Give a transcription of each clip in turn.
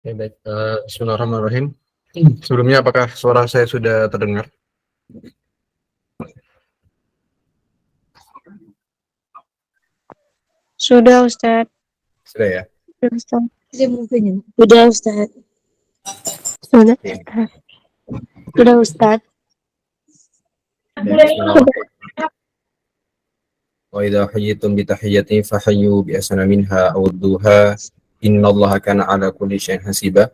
Ya, baik. Bismillahirrahmanirrahim. Sebelumnya, apakah suara saya sudah terdengar? Sudah Ustaz. Sudah ya? Sudah Ustaz. Sudah Ustaz. Sudah. Oke. Sudah Ustaz. Ya, bismillahirrahmanirrahim. Wa idza hayyitum bi tahiyyatin fahayyu bi ahsana minha aw rudduha. Innallaha kana ala kulli syai'in hasiba.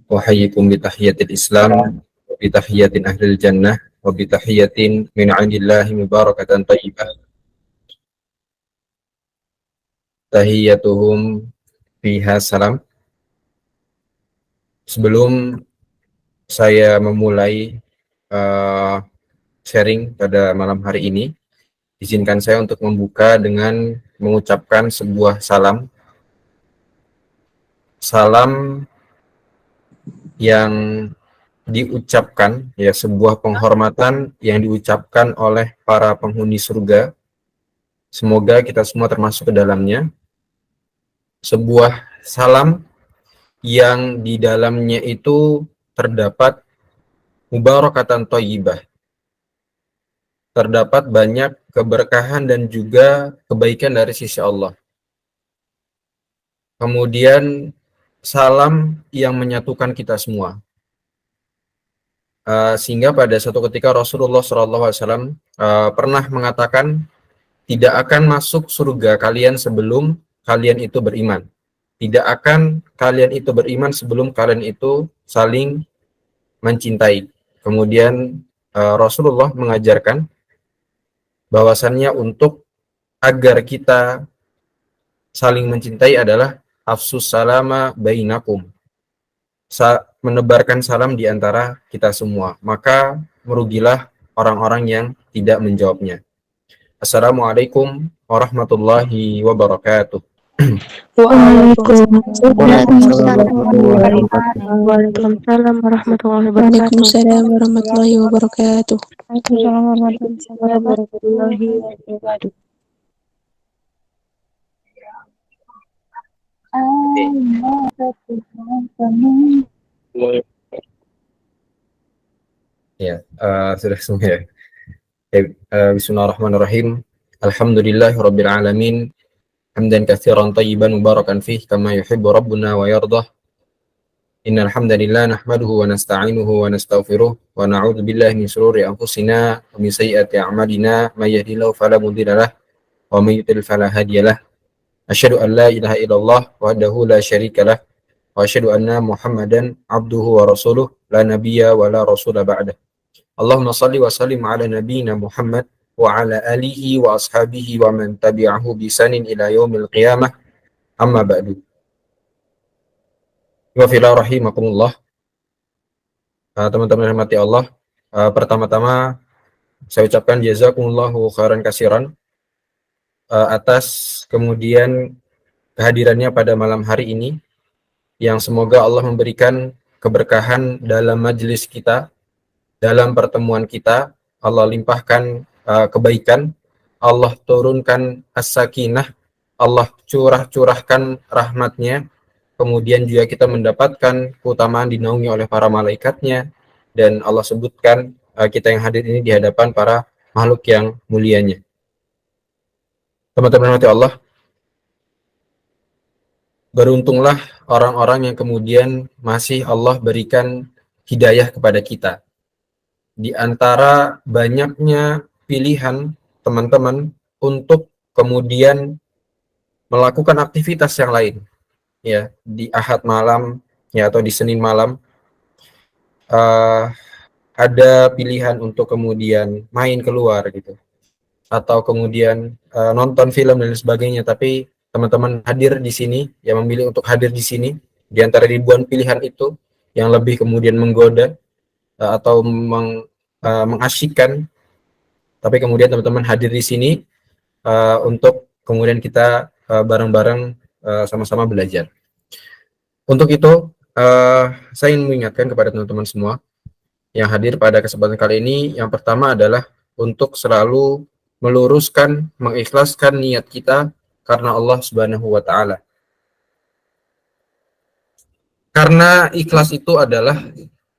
Wa hayyikum bi tahiyyatil Islam wa bi tahiyyatin ahlil jannah wa bi tahiyyatin min 'indillahi mubarakatan thayyibah. Tahiyyatuhum fiha salam. Sebelum saya memulai sharing pada malam hari ini, izinkan saya untuk membuka dengan mengucapkan sebuah salam. Salam yang diucapkan, ya, sebuah penghormatan yang diucapkan oleh para penghuni surga. Semoga kita semua termasuk ke dalamnya. Sebuah salam yang di dalamnya itu terdapat mubarakatan thayyibah. Terdapat banyak keberkahan dan juga kebaikan dari sisi Allah. Kemudian salam yang menyatukan kita semua. Sehingga pada suatu ketika Rasulullah SAW pernah mengatakan, tidak akan masuk surga kalian sebelum kalian itu beriman. Tidak akan kalian itu beriman sebelum kalian itu saling mencintai. Kemudian Rasulullah mengajarkan bahwasannya untuk agar kita saling mencintai adalah afsus salama bainakum, menebarkan salam di antara kita semua. Maka merugilah orang-orang yang tidak menjawabnya. Assalamualaikum warahmatullahi wabarakatuh. Waalaikumsalam warahmatullahi wabarakatuh. Waalaikumsalam warahmatullahi wabarakatuh. Waalaikumsalam warahmatullahi wabarakatuh. Ya, sudah semua ya. Bismillahirrahmanirrahim. Alhamdulillahirabbil alamin. Hamdan katsiran thayyiban mubarakan fih kama yuhibbu rabbuna wa yardah. Innal hamdalillah nahmaduhu wa nasta'inuhu wa nastaghfiruh wa na'udzu billahi min shururi anfusina wa min sayyiati a'malina may yahdihillahu fala mudilla lahu wa may yudlil fala hadiyalah. Asyhadu an la ilaha illallah wahdahu la syarika lah wa asyhadu anna Muhammadan abduhu wa rasuluh la nabiyya wa la rasula ba'dah. Allahumma salli wa sallim ala nabiyyina Muhammad wa ala alihi wa ashabihi wa man tabi'ahu bisanin ila yaumil qiyamah. Amma ba'du. Wa fila rahimakumullah. Teman-teman rahmati Allah, pertama-tama saya ucapkan jazakumullahu khairan katsiran atas kemudian kehadirannya pada malam hari ini, yang semoga Allah memberikan keberkahan dalam majelis kita, dalam pertemuan kita. Allah limpahkan kebaikan, Allah turunkan as-sakinah, Allah curahkan rahmatnya, kemudian juga kita mendapatkan keutamaan dinaungi oleh para malaikatnya, dan Allah sebutkan kita yang hadir ini di hadapan para makhluk yang mulianya. Teman-teman rahmati Allah, beruntunglah orang-orang yang kemudian masih Allah berikan hidayah kepada kita. Di antara banyaknya pilihan teman-teman untuk kemudian melakukan aktivitas yang lain, ya, di Ahad malam, ya, atau di Senin malam, ada pilihan untuk kemudian main keluar gitu, atau kemudian nonton film dan sebagainya. Tapi teman-teman hadir di sini, yang memilih untuk hadir di sini, di antara ribuan pilihan itu, yang lebih kemudian menggoda atau mengasyikkan, tapi kemudian teman-teman hadir di sini untuk kemudian kita bareng-bareng sama-sama belajar. Untuk itu, saya ingin mengingatkan kepada teman-teman semua yang hadir pada kesempatan kali ini, yang pertama adalah untuk selalu meluruskan, mengikhlaskan niat kita karena Allah Subhanahu wa Ta'ala. Karena ikhlas itu adalah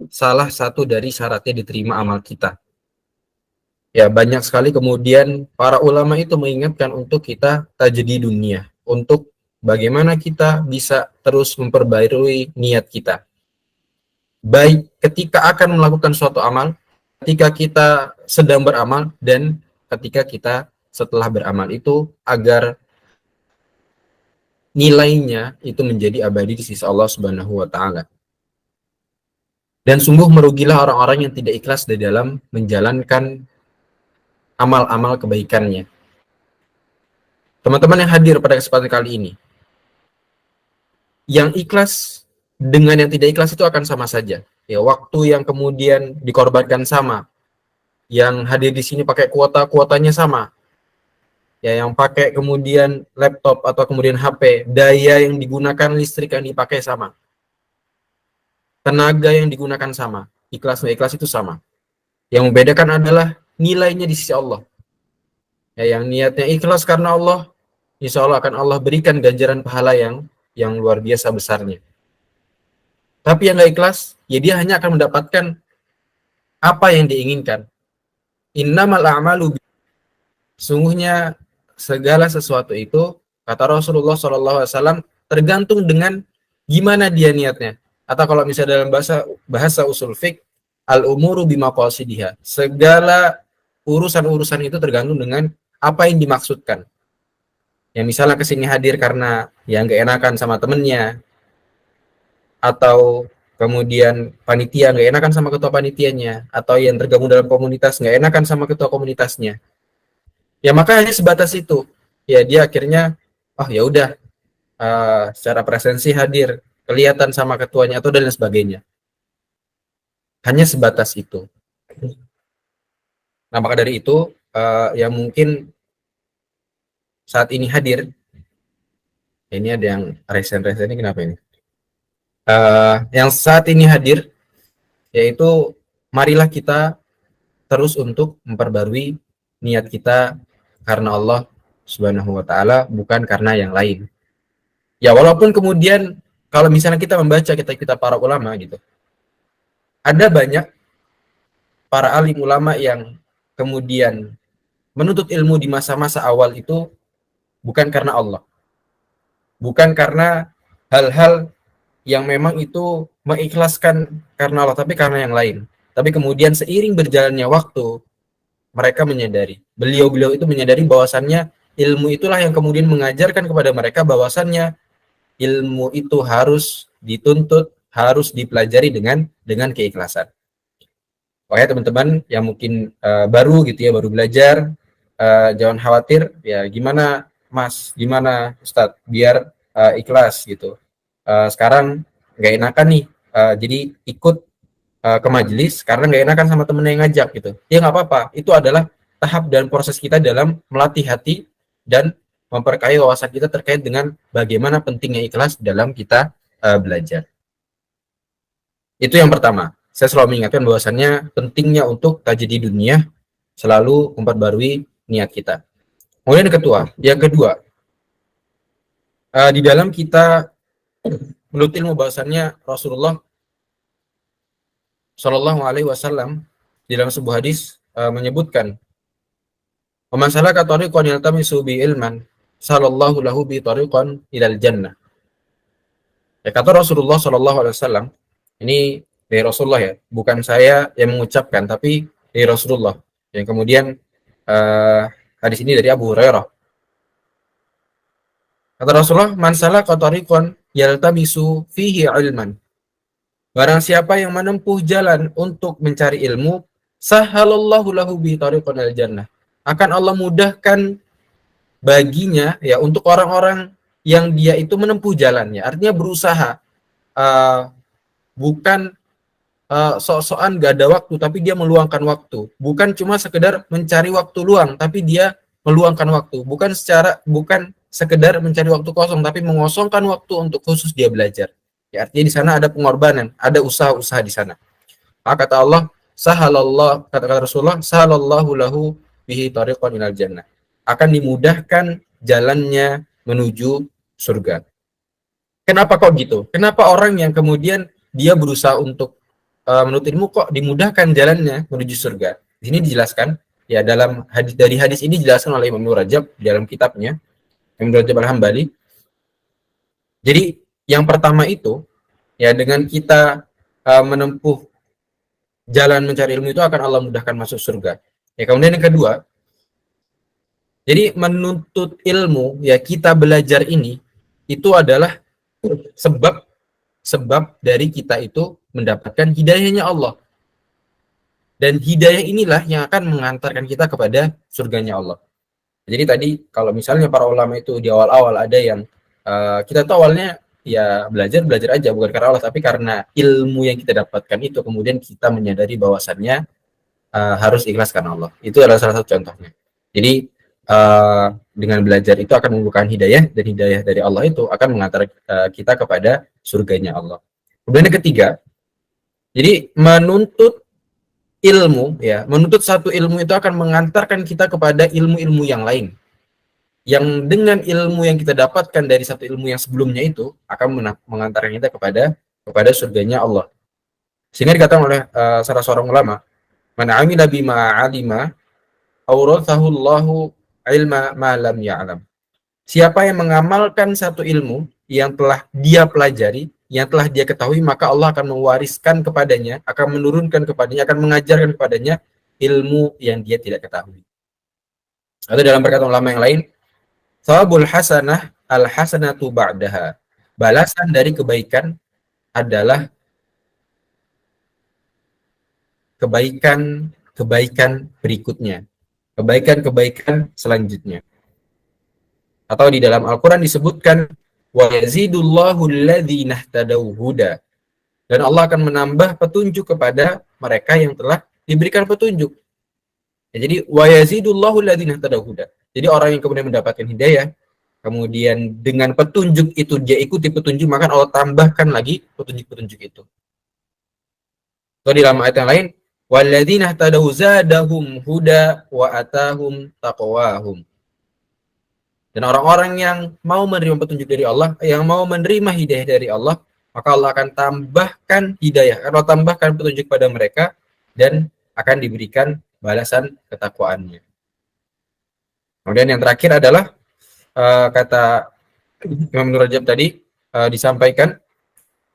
salah satu dari syaratnya diterima amal kita. Ya, banyak sekali kemudian para ulama itu mengingatkan untuk kita tajdid dunia, untuk bagaimana kita bisa terus memperbarui niat kita. Baik ketika akan melakukan suatu amal, ketika kita sedang beramal, dan ketika kita setelah beramal itu, agar nilainya itu menjadi abadi di sisi Allah Subhanahu wa taala. Dan sungguh merugilah orang-orang yang tidak ikhlas di dalam menjalankan amal-amal kebaikannya. Teman-teman yang hadir pada kesempatan kali ini, yang ikhlas dengan yang tidak ikhlas itu akan sama saja. Ya, waktu yang kemudian dikorbankan sama, yang hadir di sini pakai kuotanya sama. Ya, yang pakai kemudian laptop atau kemudian HP, daya yang digunakan, listrik yang dipakai sama. Tenaga yang digunakan sama. Ikhlas dan ikhlas itu sama. Yang membedakan adalah nilainya di sisi Allah. Ya, yang niatnya ikhlas karena Allah, insya Allah akan Allah berikan ganjaran pahala yang luar biasa besarnya. Tapi yang nggak ikhlas, ya dia hanya akan mendapatkan apa yang diinginkan. Innamal a'malu, sungguhnya segala sesuatu itu, kata Rasulullah SAW, tergantung dengan gimana dia niatnya. Atau kalau misalnya dalam bahasa usul fiqh, al-umuru bimaqasidiha, segala urusan-urusan itu tergantung dengan apa yang dimaksudkan. Yang misalnya kesini hadir karena yang gak enakan sama temennya, atau kemudian panitia nggak enakan sama ketua panitianya, atau yang tergabung dalam komunitas nggak enakan sama ketua komunitasnya, ya maka hanya sebatas itu. Ya dia akhirnya, oh ya udah, secara presensi hadir, kelihatan sama ketuanya atau dan lain sebagainya. Hanya sebatas itu. Nah maka dari itu, yang mungkin saat ini hadir, ini ada yang resen-resen ini kenapa ini? Yang saat ini hadir, yaitu marilah kita terus untuk memperbarui niat kita karena Allah Subhanahu wa taala, bukan karena yang lain. Ya walaupun kemudian kalau misalnya kita membaca kita para ulama gitu, ada banyak para alim ulama yang kemudian menuntut ilmu di masa-masa awal itu bukan karena Allah, bukan karena hal-hal yang memang itu mengikhlaskan karena Allah, tapi karena yang lain. Tapi kemudian seiring berjalannya waktu, mereka menyadari, beliau-beliau itu menyadari bahwasannya ilmu itulah yang kemudian mengajarkan kepada mereka bahwasannya ilmu itu harus dituntut, harus dipelajari dengan keikhlasan. Oke teman-teman yang mungkin baru gitu ya, baru belajar, jangan khawatir ya, gimana Mas, gimana Ustadz biar ikhlas gitu. Sekarang nggak enakan nih, jadi ikut ke majelis karena nggak enakan sama temen yang ngajak gitu. Ya nggak apa-apa, itu adalah tahap dan proses kita dalam melatih hati dan memperkaya wawasan kita terkait dengan bagaimana pentingnya ikhlas dalam kita belajar. Itu yang pertama. Saya selalu mengingatkan bahwasannya pentingnya untuk tajdid dunia, selalu memperbarui niat kita. Kemudian yang kedua, di dalam kita menurut ilmu bahwasannya Rasulullah Shallallahu Alaihi Wasallam di dalam sebuah hadis menyebutkan, "Waman salaka tariqan yaltamisu bi ilman, sallallahu lahu bi tariqan ilal jannah." Ya, kata Rasulullah Shallallahu Alaihi Wasallam, ini dari Rasulullah ya, bukan saya yang mengucapkan, tapi dari Rasulullah. Yang kemudian hadis ini dari Abu Hurairah. Kata Rasulullah, "Man salaka tariqan yaltamisu fihi ilman." Barang siapa yang menempuh jalan untuk mencari ilmu, sahalallahu lahu bi tariqan al jannah. Akan Allah mudahkan baginya ya untuk orang-orang yang dia itu menempuh jalannya. Artinya berusaha, bukan sok-sokan gak ada waktu, tapi dia meluangkan waktu. Bukan cuma sekedar mencari waktu luang, tapi dia meluangkan waktu. Bukan sekedar mencari waktu kosong, tapi mengosongkan waktu untuk khusus dia belajar. Ya, artinya di sana ada pengorbanan, ada usaha-usaha di sana. Maka kata Allah, kata Rasulullah, sahalallahu lahu bihi tariqan ilal jannah. Akan dimudahkan jalannya menuju surga. Kenapa kok gitu? Kenapa orang yang kemudian dia berusaha untuk menuntut ilmu kok dimudahkan jalannya menuju surga? Di sini dijelaskan ya dalam hadis, dari hadis ini dijelaskan oleh Imam Rajab dalam kitabnya Imam Rajab Al-Hambali. Jadi yang pertama itu ya dengan kita menempuh jalan mencari ilmu itu akan Allah mudahkan masuk surga. Ya kemudian yang kedua, jadi menuntut ilmu ya kita belajar ini itu adalah sebab dari kita itu mendapatkan hidayahnya Allah. Dan hidayah inilah yang akan mengantarkan kita kepada surganya Allah. Jadi tadi kalau misalnya para ulama itu di awal-awal ada yang kita tahu awalnya ya belajar aja bukan karena Allah, tapi karena ilmu yang kita dapatkan itu kemudian kita menyadari bahwasannya harus ikhlas karena Allah. Itu adalah salah satu contohnya. Jadi dengan belajar itu akan membukakan hidayah, dan hidayah dari Allah itu akan mengantar kita kepada surganya Allah. Kemudian yang ketiga, jadi menuntut ilmu ya, menuntut satu ilmu itu akan mengantarkan kita kepada ilmu-ilmu yang lain. Yang dengan ilmu yang kita dapatkan dari satu ilmu yang sebelumnya itu akan mengantarkan kita kepada surganya Allah. Sehingga dikatakan oleh salah seorang ulama, man amila bima alima aurathahu Allahu ilma ma lam ya'lam. Siapa yang mengamalkan satu ilmu yang telah dia pelajari, yang telah dia ketahui, maka Allah akan mewariskan kepadanya, akan menurunkan kepadanya, akan mengajarkan kepadanya ilmu yang dia tidak ketahui. Atau dalam perkataan ulama yang lain, thawabul hasanah al hasanatu ba'daha. Balasan dari kebaikan adalah kebaikan berikutnya, kebaikan selanjutnya. Atau di dalam Al-Quran disebutkan wa yazidullahu alladhina ihtadaw huda, dan Allah akan menambah petunjuk kepada mereka yang telah diberikan petunjuk. Ya, jadi wa yazidullahu alladhina ihtadaw huda. Jadi orang yang kemudian mendapatkan hidayah, kemudian dengan petunjuk itu dia ikuti petunjuk, maka Allah tambahkan lagi petunjuk-petunjuk itu. Atau di dalam ayat yang lain, walladzina ihtadaw zadahum huda wa atahum taqwahum. Dan orang-orang yang mau menerima petunjuk dari Allah, yang mau menerima hidayah dari Allah, maka Allah akan tambahkan hidayah, akan Allah tambahkan petunjuk pada mereka, dan akan diberikan balasan ketakwaannya. Kemudian yang terakhir adalah kata Imam Rajab tadi disampaikan,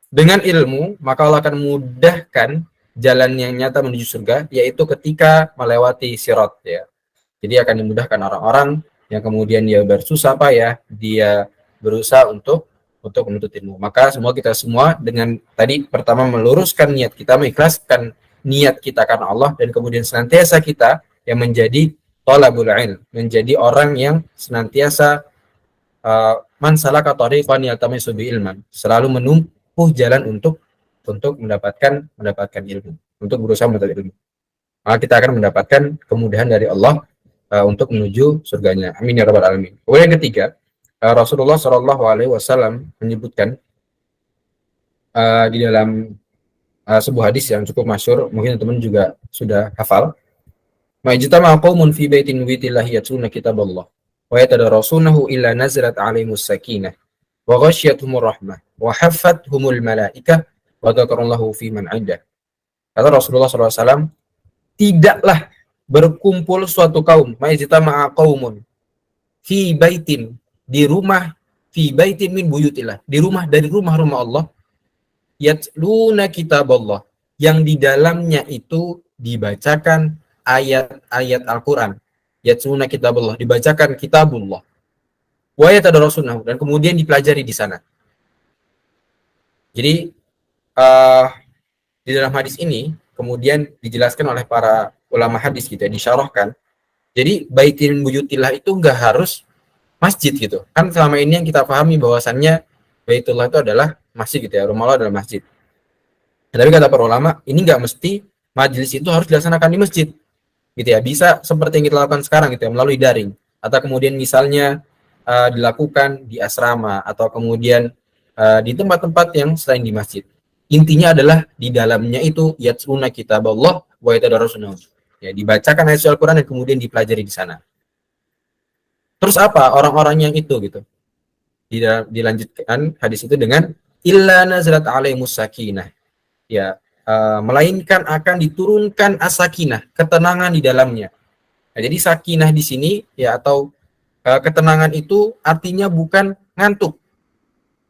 dengan ilmu maka Allah akan mudahkan jalan yang nyata menuju surga, yaitu ketika melewati sirat ya. Jadi akan dimudahkan orang-orang yang kemudian dia bersusah payah, dia berusaha untuk menuntut ilmu. Maka kita semua dengan tadi pertama meluruskan niat kita, mengikhlaskan niat kita karena Allah, dan kemudian senantiasa kita yang menjadi thalabul ilm, menjadi orang yang senantiasa man salaka thariqan yaltamisu bi ilman, selalu menempuh jalan untuk mendapatkan ilmu, untuk berusaha menuntut ilmu. Maka kita akan mendapatkan kemudahan dari Allah untuk menuju surganya. Amin ya rabbal alamin. Kemudian yang ketiga, Rasulullah Shallallahu Alaihi Wasallam menyebutkan di dalam sebuah hadis yang cukup masyhur, mungkin teman-teman juga sudah hafal. Ma'ijtama'a qaumun fi baitin min baitillahi yatluna kitaballah wa yatadarasunahu illa nazalat 'alaihimus sakinah wa ghasyiyatuhumur rahmah wa haffathumul malaikah wa dzakarallahu fi man 'indah. Kata Rasulullah SAW, tidaklah berkumpul suatu kaum, ma'ijtama'a qaumun fi baitin, di rumah, fi baitin min buyutillah, di rumah dari rumah-rumah Allah, yatluna kitaballah, yang di dalamnya itu dibacakan ayat-ayat Al-Quran, yatluna kitaballah, dibacakan kitabullah, wa yatadarasunahu, dan kemudian dipelajari di sana. Jadi di dalam hadis ini kemudian dijelaskan oleh para ulama hadis gitu ya, disyarahkan. Jadi baitin buyutillah itu enggak harus masjid gitu. Kan selama ini yang kita pahami bahwasannya baitullah itu adalah masjid gitu ya, rumah Allah adalah masjid. Tapi kata para ulama, ini enggak mesti majelis itu harus dilaksanakan di masjid. Gitu ya. Bisa seperti yang kita lakukan sekarang gitu ya, melalui daring, atau kemudian misalnya dilakukan di asrama, atau kemudian di tempat-tempat yang selain di masjid. Intinya adalah di dalamnya itu yatluna kitaballah wa yatadarasunahu. Ya, dibacakan ayat Al-Quran dan kemudian dipelajari di sana. Terus apa orang-orang yang itu gitu? dilanjutkan hadis itu dengan illa nazalat alaihimus sakinah. Ya, melainkan akan diturunkan as-sakinah, ketenangan di dalamnya. Nah, jadi sakinah di sini ya atau ketenangan itu artinya bukan ngantuk.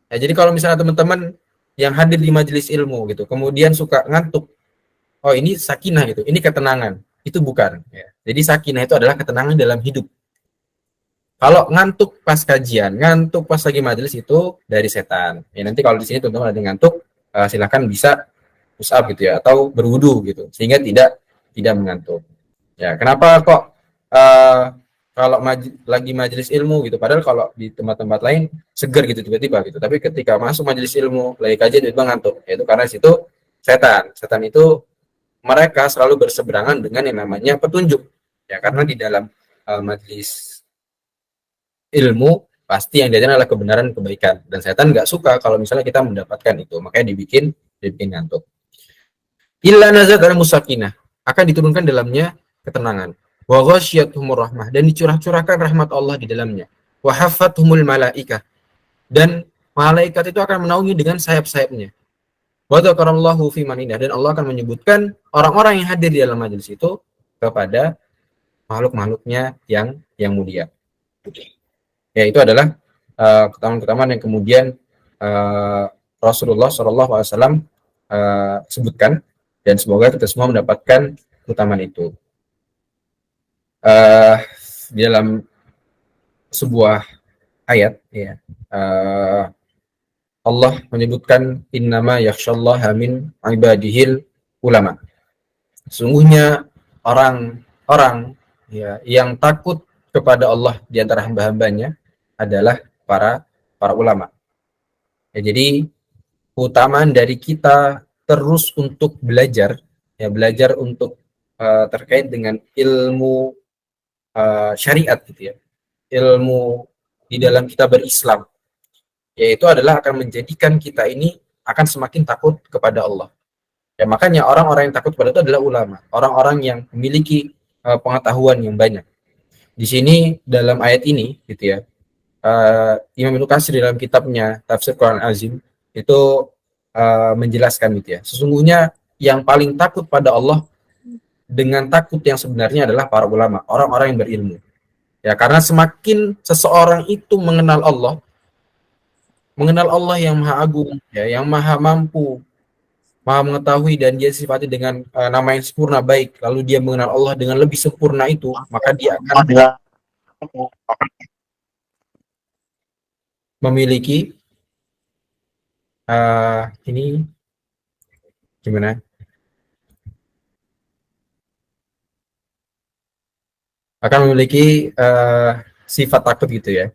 Ya, jadi kalau misalnya teman-teman yang hadir di majelis ilmu gitu, kemudian suka ngantuk, oh ini sakinah gitu, ini ketenangan, itu bukan. Ya. Jadi sakinah itu adalah ketenangan dalam hidup. Kalau ngantuk pas kajian, ngantuk pas lagi majelis itu dari setan. Ya nanti kalau di sini teman-teman ada yang ngantuk, silakan bisa push up gitu ya atau berwudu gitu sehingga tidak mengantuk. Ya, kenapa kok kalau lagi majelis ilmu gitu padahal kalau di tempat-tempat lain seger gitu tiba-tiba gitu. Tapi ketika masuk majelis ilmu, lagi kajian tiba-tiba ngantuk. Yaitu karena situ setan. Setan itu mereka selalu berseberangan dengan yang namanya petunjuk. Ya, karena di dalam majelis ilmu pasti yang diajarkan adalah kebenaran kebaikan dan setan nggak suka kalau misalnya kita mendapatkan itu, makanya dibikin ngantuk. Illa nazat al-musakinah, akan diturunkan dalamnya ketenangan. Wa ghasyiyatuhumur rahmah, dan dicurah-curahkan rahmat Allah di dalamnya. Wa haffathumul malaikah, dan malaikat itu akan menaungi dengan sayap-sayapnya. Wa dzakarallahu fi man indah, dan Allah akan menyebutkan orang-orang yang hadir di dalam majelis itu kepada makhluk-makhluknya yang mulia. Ya, itu adalah keutamaan-keutamaan yang kemudian Rasulullah SAW sebutkan, dan semoga kita semua mendapatkan keutamaan itu. Di dalam sebuah ayat, ya, Allah menyebutkan innama yakhsyallaha min ibadihil ulama. Sungguhnya orang-orang ya yang takut kepada Allah di antara hamba-hambanya adalah para ulama. Ya, jadi keutamaan dari kita terus untuk belajar, ya belajar untuk terkait dengan ilmu syariat gitu ya, ilmu di dalam kita berislam, yaitu adalah akan menjadikan kita ini akan semakin takut kepada Allah. Ya makanya orang-orang yang takut kepada itu adalah ulama, orang-orang yang memiliki pengetahuan yang banyak. Di sini dalam ayat ini gitu ya, Imam Ibnu Katsir dalam kitabnya Tafsir Quran Azim itu menjelaskan gitu ya, sesungguhnya yang paling takut pada Allah dengan takut yang sebenarnya adalah para ulama, orang-orang yang berilmu. Ya, karena semakin seseorang itu mengenal Allah yang maha agung, ya, yang maha mampu, maha mengetahui, dan dia sifati dengan nama yang sempurna baik, lalu dia mengenal Allah dengan lebih sempurna itu, maka dia akan memiliki ini gimana? Akan memiliki sifat takut gitu ya,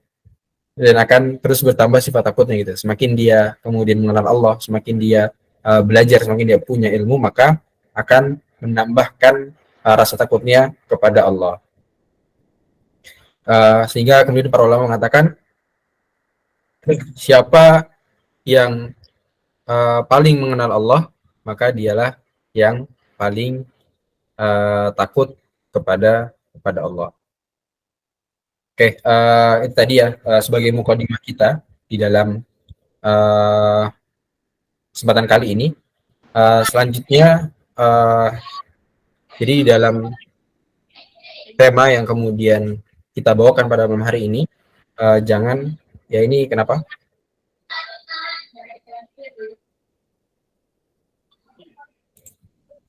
dan akan terus bertambah sifat takutnya gitu. Semakin dia kemudian mengenal Allah, semakin dia belajar, semakin dia punya ilmu, maka akan menambahkan rasa takutnya kepada Allah. Sehingga kemudian para ulama mengatakan siapa yang paling mengenal Allah, maka dialah yang paling takut kepada Allah. Oke, itu tadi ya sebagai mukadimah kita di dalam kesempatan kali ini. Selanjutnya, jadi di dalam tema yang kemudian kita bawakan pada malam hari ini, jangan, ya ini kenapa?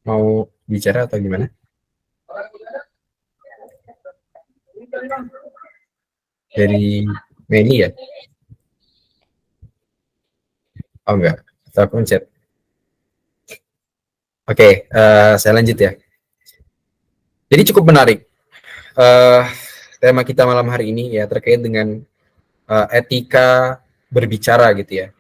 Mau bicara atau gimana? Dari Meni ya? Oh enggak, atau pencet. Oke, saya lanjut ya. Jadi cukup menarik tema kita malam hari ini ya, terkait dengan etika berbicara gitu ya.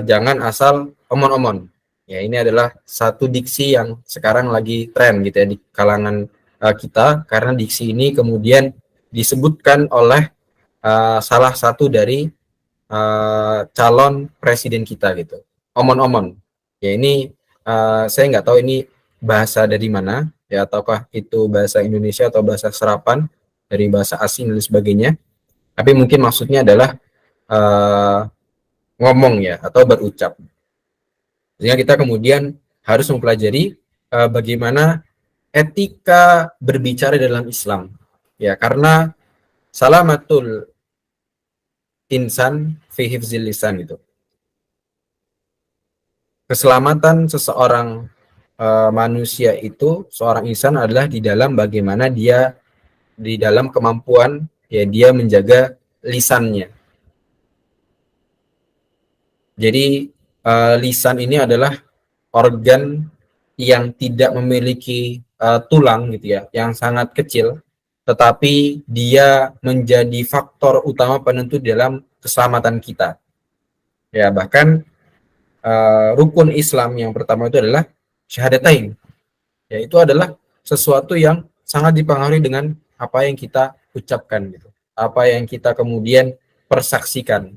Jangan asal omon-omon. Ya, ini adalah satu diksi yang sekarang lagi tren gitu ya di kalangan kita, karena diksi ini kemudian disebutkan oleh salah satu dari calon presiden kita gitu. Omon-omon. Ya ini saya nggak tahu ini bahasa dari mana ya, ataukah itu bahasa Indonesia atau bahasa serapan dari bahasa asing dan sebagainya. Tapi mungkin maksudnya adalah uh, ngomong ya atau berucap. Sehingga kita kemudian harus mempelajari bagaimana etika berbicara dalam Islam. Ya, karena salamatul insan fi hifzil lisan itu. Keselamatan seseorang manusia itu, seorang insan adalah di dalam bagaimana dia di dalam kemampuan ya dia menjaga lisannya. Jadi lisan ini adalah organ yang tidak memiliki tulang gitu ya, yang sangat kecil, tetapi dia menjadi faktor utama penentu dalam keselamatan kita. Ya, bahkan rukun Islam yang pertama itu adalah syahadatain. Ya, itu adalah sesuatu yang sangat dipengaruhi dengan apa yang kita ucapkan gitu. Apa yang kita kemudian persaksikan.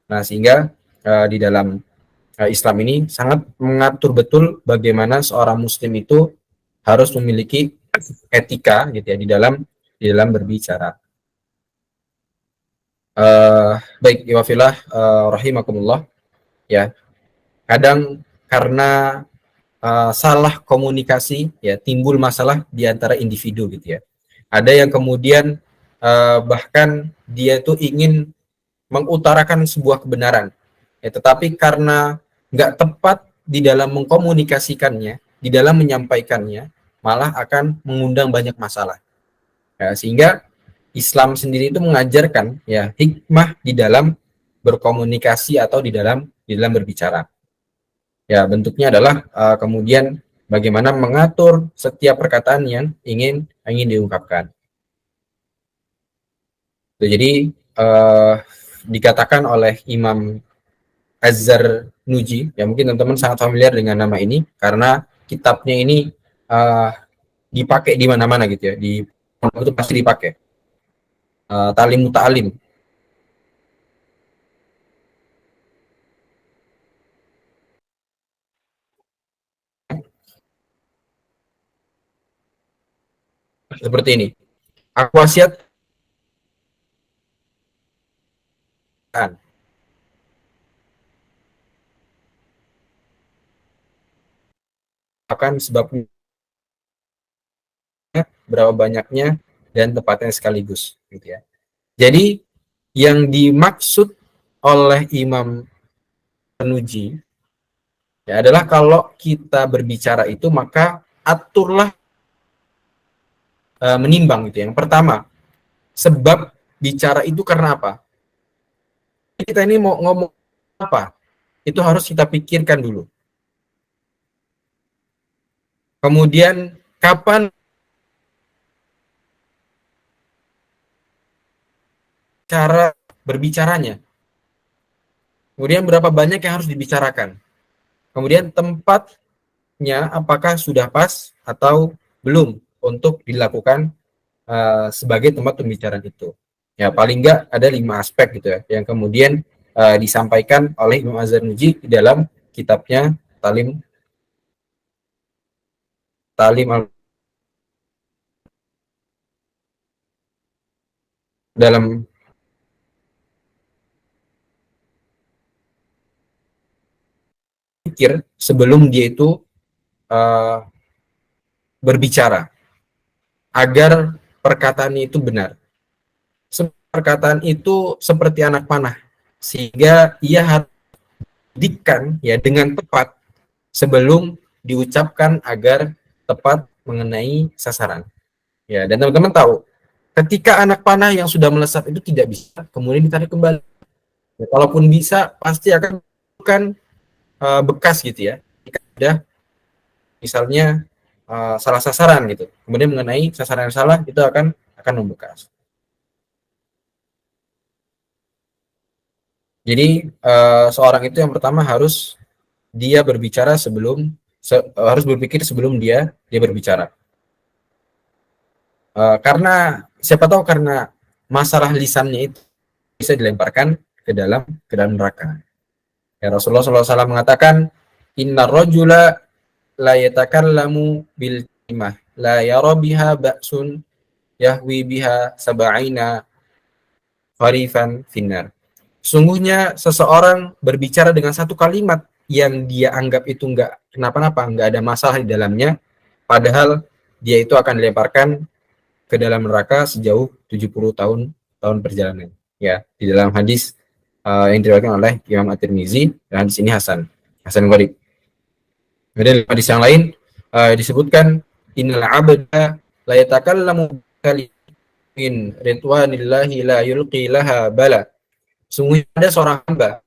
Nah, sehingga di dalam Islam ini sangat mengatur betul bagaimana seorang muslim itu harus memiliki etika gitu ya di dalam berbicara. Baik, iwafillah rahimakumullah ya. Kadang karena salah komunikasi ya timbul masalah di antara individu gitu ya. Ada yang kemudian bahkan dia tuh ingin mengutarakan sebuah kebenaran ya, tetapi karena nggak tepat di dalam mengkomunikasikannya, di dalam menyampaikannya, malah akan mengundang banyak masalah. Ya, sehingga Islam sendiri itu mengajarkan ya hikmah di dalam berkomunikasi atau di dalam berbicara. Ya, bentuknya adalah kemudian bagaimana mengatur setiap perkataan yang ingin diungkapkan. Jadi dikatakan oleh Imam Az-Zarnuji, ya mungkin teman-teman sangat familiar dengan nama ini karena kitabnya ini dipakai di mana-mana gitu ya, di itu pasti dipakai. Talim Muta'alim. Seperti ini. Aku wasiat akan sebabnya berapa banyaknya dan tepatnya sekaligus gitu ya. Jadi yang dimaksud oleh Imam Penuji ya adalah kalau kita berbicara itu maka aturlah menimbang gitu. Yang pertama, sebab bicara itu karena apa? Kita ini mau ngomong apa? Itu harus kita pikirkan dulu. Kemudian kapan cara berbicaranya? Kemudian berapa banyak yang harus dibicarakan? Kemudian tempatnya apakah sudah pas atau belum untuk dilakukan sebagai tempat pembicaraan itu? Ya paling enggak ada 5 aspek gitu ya yang kemudian disampaikan oleh Imam Az-Zarnuji di dalam kitabnya Talim dalam pikir sebelum dia itu berbicara agar perkataannya itu benar. Perkataan itu seperti anak panah sehingga ia harus didikan ya dengan tepat sebelum diucapkan agar tepat mengenai sasaran. Ya, dan teman-teman tahu ketika anak panah yang sudah melesat itu tidak bisa kemudian ditarik kembali. Ya, kalaupun bisa pasti akan bukan bekas gitu ya. Jika sudah misalnya salah sasaran gitu. Kemudian mengenai sasaran yang salah itu akan membekas. Jadi seorang itu yang pertama harus dia berbicara harus berpikir sebelum dia berbicara. Karena siapa tahu karena masalah lisannya itu bisa dilemparkan ke dalam neraka. Ya, Rasulullah SAW mengatakan, Inna rajula la yatakallamu bil kalimah la yara biha ba'sun yahwi biha sab'ina kharifan finnar. Sungguhnya seseorang berbicara dengan satu kalimat yang dia anggap itu enggak kenapa-napa, enggak ada masalah di dalamnya, padahal dia itu akan dilemparkan ke dalam neraka sejauh 70 tahun perjalanan. Ya, di dalam hadis yang diriwayatkan oleh Imam At-Tirmizi, dan hadis ini Hasan Gharib. Kemudian hadis yang lain disebutkan innal abda la yatakallamu kalimin ridwanillahi la yulqi laha bala. Sungguh ada seorang hamba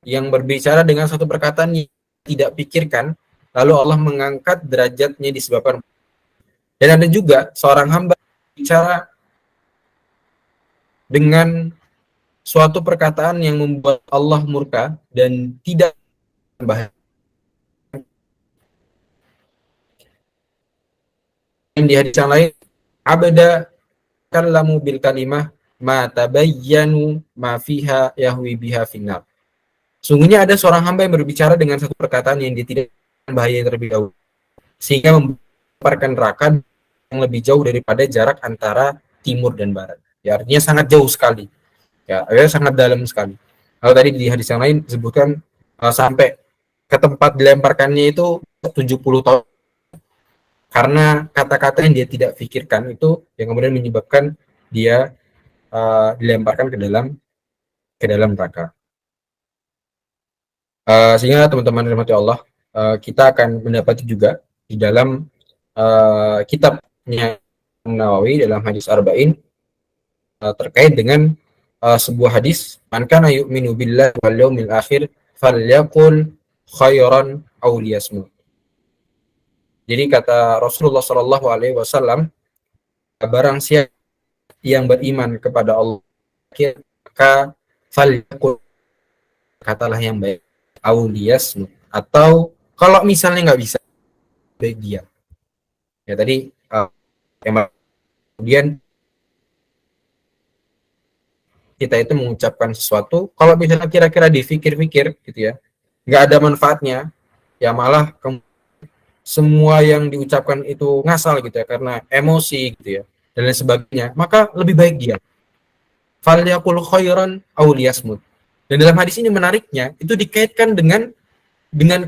yang berbicara dengan suatu perkataan yang tidak pikirkan, lalu Allah mengangkat derajatnya disebabkan. Dan ada juga seorang hamba bicara dengan suatu perkataan yang membuat Allah murka dan tidak bahaya. Di hadis yang lain, abada kallamu bil kalimah ma tabayyanu ma fiha yahwi biha finnar. Sungguhnya ada seorang hamba yang berbicara dengan satu perkataan yang dia tidak bahaya terlebih dahulu, sehingga memparkan neraka yang lebih jauh daripada jarak antara timur dan barat. Ya, artinya sangat jauh sekali. Ya, sangat dalam sekali. Kalau tadi di hadis yang lain disebutkan sampai ke tempat dilemparkannya itu 70 tahun. Karena kata-kata yang dia tidak pikirkan itu yang kemudian menyebabkan dia dilemparkan ke dalam neraka. Sehingga teman-teman rahmati Allah, kita akan mendapati juga di dalam kitabnya Nawawi dalam hadis Arba'in terkait dengan sebuah hadis, man kana yu'minu billahi wal yawmil akhir falyaqul khairan aw liyasmut. Jadi kata Rasulullah Shallallahu Alaihi Wasallam, barang siapa yang beriman kepada Allah, maka falyaqul, katalah yang baik, aw liyasmut, atau kalau misalnya nggak bisa, baik diam. Ya tadi kemudian kita itu mengucapkan sesuatu, kalau misalnya kira-kira dipikir-pikir gitu ya, nggak ada manfaatnya, ya malah semua yang diucapkan itu ngasal gitu ya, karena emosi gitu ya, dan lain sebagainya, maka lebih baik dia. Falyaqul khairan aw liyasmut. Dan dalam hadis ini menariknya, itu dikaitkan dengan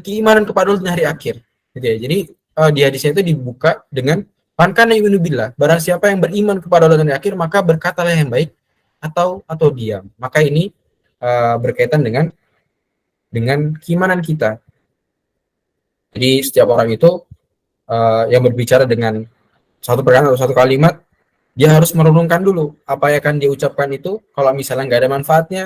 keimanan kepada Allah di hari akhir. Gitu ya. Jadi di hadisnya itu dibuka dengan man kana yu'minu billah, barang siapa yang beriman kepada Allah di hari akhir, maka berkatalah yang baik atau diam. Maka ini berkaitan dengan keimanan kita. Jadi setiap orang itu yang berbicara dengan satu perkataan atau satu kalimat, dia harus merenungkan dulu apa yang akan dia ucapkan itu. Kalau misalnya nggak ada manfaatnya,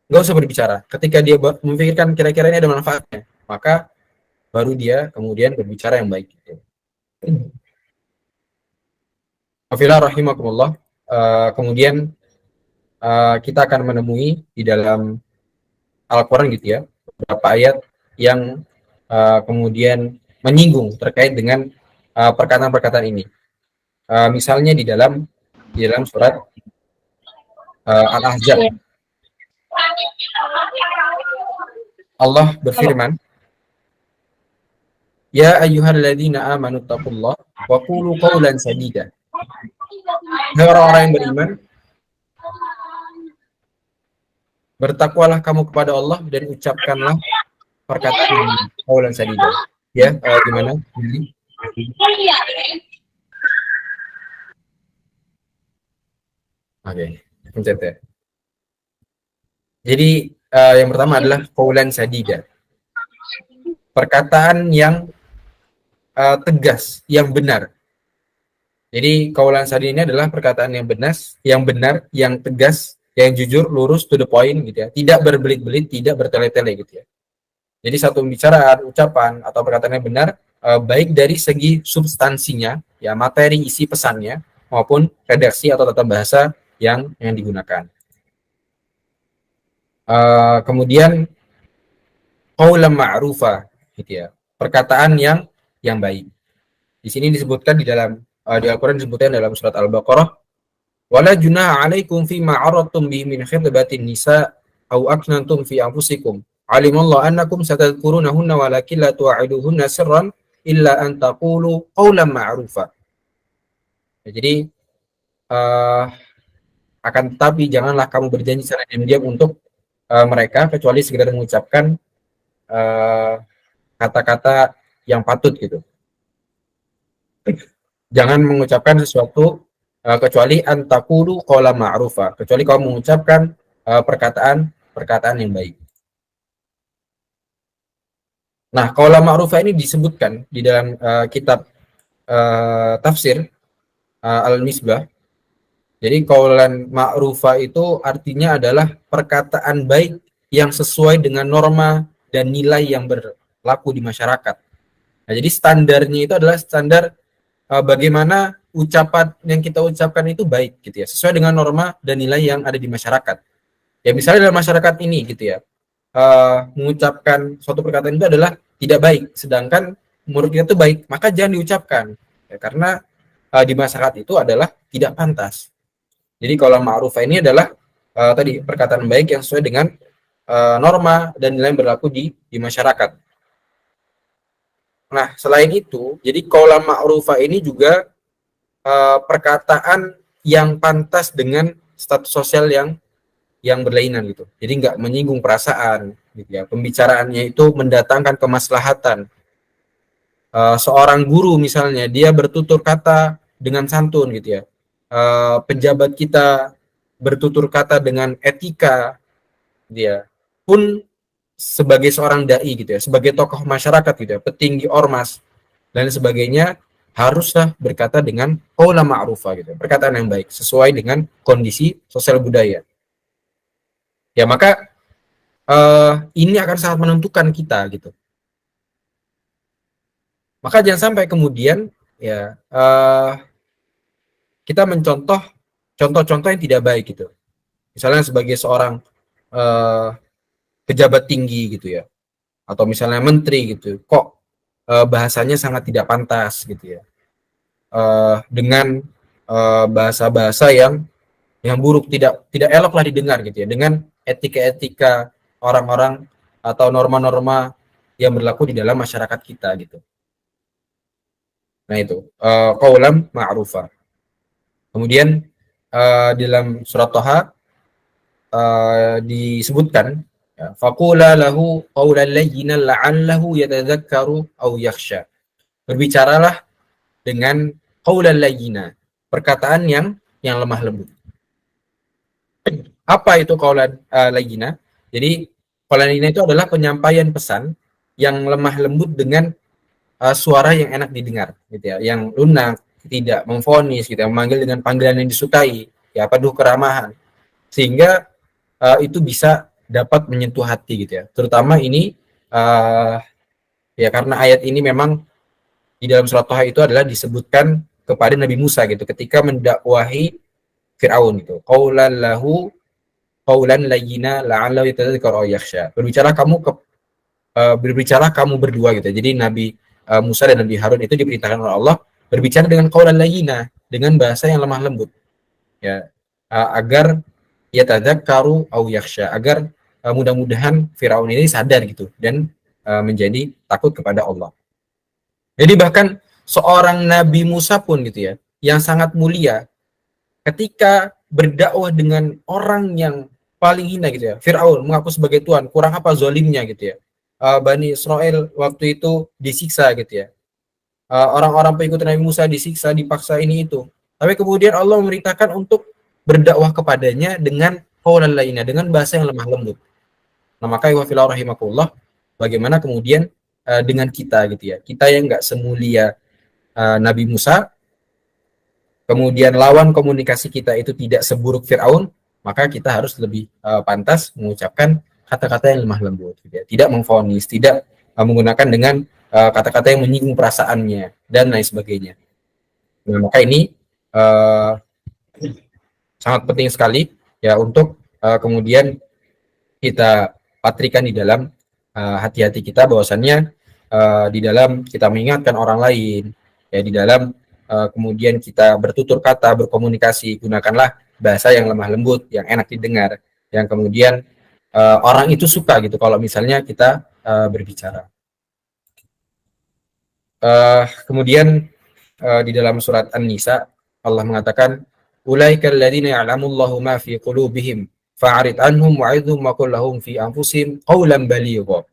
nggak usah berbicara. Ketika dia memikirkan kira-kira ini ada manfaatnya, maka baru dia kemudian berbicara yang baik. Afillah rahimakumullah. Kemudian kita akan menemui di dalam Al-Quran gitu ya, beberapa ayat yang kemudian menyinggung terkait dengan perkataan-perkataan ini. Misalnya di dalam surat Al-Ahzab, Allah berfirman, ya ayyuhalladzina amanu taqullah wa qulu qawlan sadida. Hai orang-orang yang beriman, bertakwalah kamu kepada Allah dan ucapkanlah perkataan qawlan sadida. Ya, gimana? Oke, pencet ya. Jadi yang pertama adalah qawlan sadida. Perkataan yang tegas, yang benar. Jadi qawlan sadida ini adalah perkataan yang benar, yang tegas, yang jujur, lurus, to the point gitu ya. Tidak berbelit-belit, tidak bertele-tele gitu ya. Jadi satu pembicaraan, ucapan atau perkataan yang benar, baik dari segi substansinya, ya materi isi pesannya, maupun redaksi atau tata bahasa yang digunakan. Kemudian qaulan ma'rufa gitu ya. Perkataan yang baik. Di sini disebutkan di Al-Qur'an disebutkan dalam surat Al-Baqarah, wala junaha 'alaikum fima 'aradtum bihi min khitbatin nisa aw aknantum fi anfusikum. Alimallahu annakum satadhkurunahunna walakin la tu'iduhunna sirran illa an taqulu qaulan ma'rufa. Ya, jadi Akan tetapi janganlah kamu berjanji secara diam-diam untuk mereka kecuali sekedar mengucapkan kata-kata yang patut gitu. Jangan mengucapkan sesuatu kecuali antakulu qala ma'rufa, kecuali kamu mengucapkan perkataan yang baik. Nah, qala ma'rufa ini disebutkan di dalam kitab tafsir Al-Misbah. Jadi qaulan ma'rufa itu artinya adalah perkataan baik yang sesuai dengan norma dan nilai yang berlaku di masyarakat. Nah, jadi standarnya itu adalah standar bagaimana ucapan yang kita ucapkan itu baik gitu ya, sesuai dengan norma dan nilai yang ada di masyarakat. Ya misalnya dalam masyarakat ini gitu ya, mengucapkan suatu perkataan itu adalah tidak baik, sedangkan menurut kita itu baik, maka jangan diucapkan ya, karena di masyarakat itu adalah tidak pantas. Jadi kalau ma'rufah ini adalah tadi perkataan baik yang sesuai dengan norma dan nilai yang berlaku di masyarakat. Nah, selain itu, jadi qaula ma'rufah ini juga perkataan yang pantas dengan status sosial yang berlainan gitu. Jadi nggak menyinggung perasaan gitu ya. Pembicaraannya itu mendatangkan kemaslahatan. Seorang guru misalnya dia bertutur kata dengan santun gitu ya. Pejabat kita bertutur kata dengan etika, dia pun sebagai seorang dai gitu ya, sebagai tokoh masyarakat gitu ya, petinggi ormas dan sebagainya, haruslah berkata dengan qaula ma'rufa gitu, perkataan yang baik sesuai dengan kondisi sosial budaya. Ya maka ini akan sangat menentukan kita gitu. Maka jangan sampai kemudian ya kita mencontoh contoh-contoh yang tidak baik gitu. Misalnya sebagai seorang pejabat tinggi gitu ya, atau misalnya menteri gitu, kok bahasanya sangat tidak pantas gitu ya, dengan bahasa-bahasa yang buruk, tidak elok lah didengar gitu ya, dengan etika-etika orang-orang atau norma-norma yang berlaku di dalam masyarakat kita gitu. Nah itu qaulan ma'rufa. Kemudian dalam surat Thaha disebutkan faqula lahu qawlan layyinan la'allahu yatadzakkaru aw yakhsha. Berbicaralah dengan qawlan layyina, perkataan yang lemah lembut. Apa itu qawlan layyina? Jadi qawlan layyina itu adalah penyampaian pesan yang lemah lembut dengan suara yang enak didengar gitu ya, yang lunak, tidak memvonis gitu ya, memanggil dengan panggilan yang disukai, ya penuh keramahan, sehingga itu bisa dapat menyentuh hati gitu ya. Terutama ini ya karena ayat ini memang di dalam surat Thaha itu adalah disebutkan kepada Nabi Musa gitu ketika mendakwahi Firaun gitu. Qaulan lahu qaulan layyina la'allahu yatadzakkaru aw yakhsha. Berbicara kamu berdua gitu. Jadi Nabi Musa dan Nabi Harun itu diperintahkan oleh Allah berbicara dengan qaulan layyina, dengan bahasa yang lemah lembut. Ya, agar yatadzakkaru aw yakhsha, agar mudah-mudahan Firaun ini sadar gitu dan menjadi takut kepada Allah. Jadi bahkan seorang Nabi Musa pun gitu ya, yang sangat mulia, ketika berdakwah dengan orang yang paling hina gitu ya, Firaun mengaku sebagai Tuhan, kurang apa zolimnya gitu ya. Bani Israel waktu itu disiksa gitu ya. Orang-orang pengikut Nabi Musa disiksa, dipaksa ini itu. Tapi kemudian Allah memerintahkan untuk berdakwah kepadanya dengan qaulan lainnya, dengan bahasa yang lemah lembut. Nah, maka wa fillah rahimakumullah, bagaimana kemudian dengan kita gitu ya. Kita yang enggak semulia Nabi Musa, kemudian lawan komunikasi kita itu tidak seburuk Firaun, maka kita harus lebih pantas mengucapkan kata-kata yang lemah lembut gitu ya. Tidak memvonis, tidak menggunakan dengan kata-kata yang menyinggung perasaannya dan lain sebagainya. Nah, maka ini sangat penting sekali ya untuk kemudian kita patrikan di dalam hati-hati kita, bahwasannya di dalam kita mengingatkan orang lain, ya di dalam kemudian kita bertutur kata, berkomunikasi, gunakanlah bahasa yang lemah lembut, yang enak didengar, yang kemudian orang itu suka gitu kalau misalnya kita berbicara. Kemudian di dalam surat An-Nisa Allah mengatakan ulaika alladziina ya'lamullahu ma fi qulubihim fa'rid anhum wa'idhum wa qul lahum fi anfusihim qawlan baligha.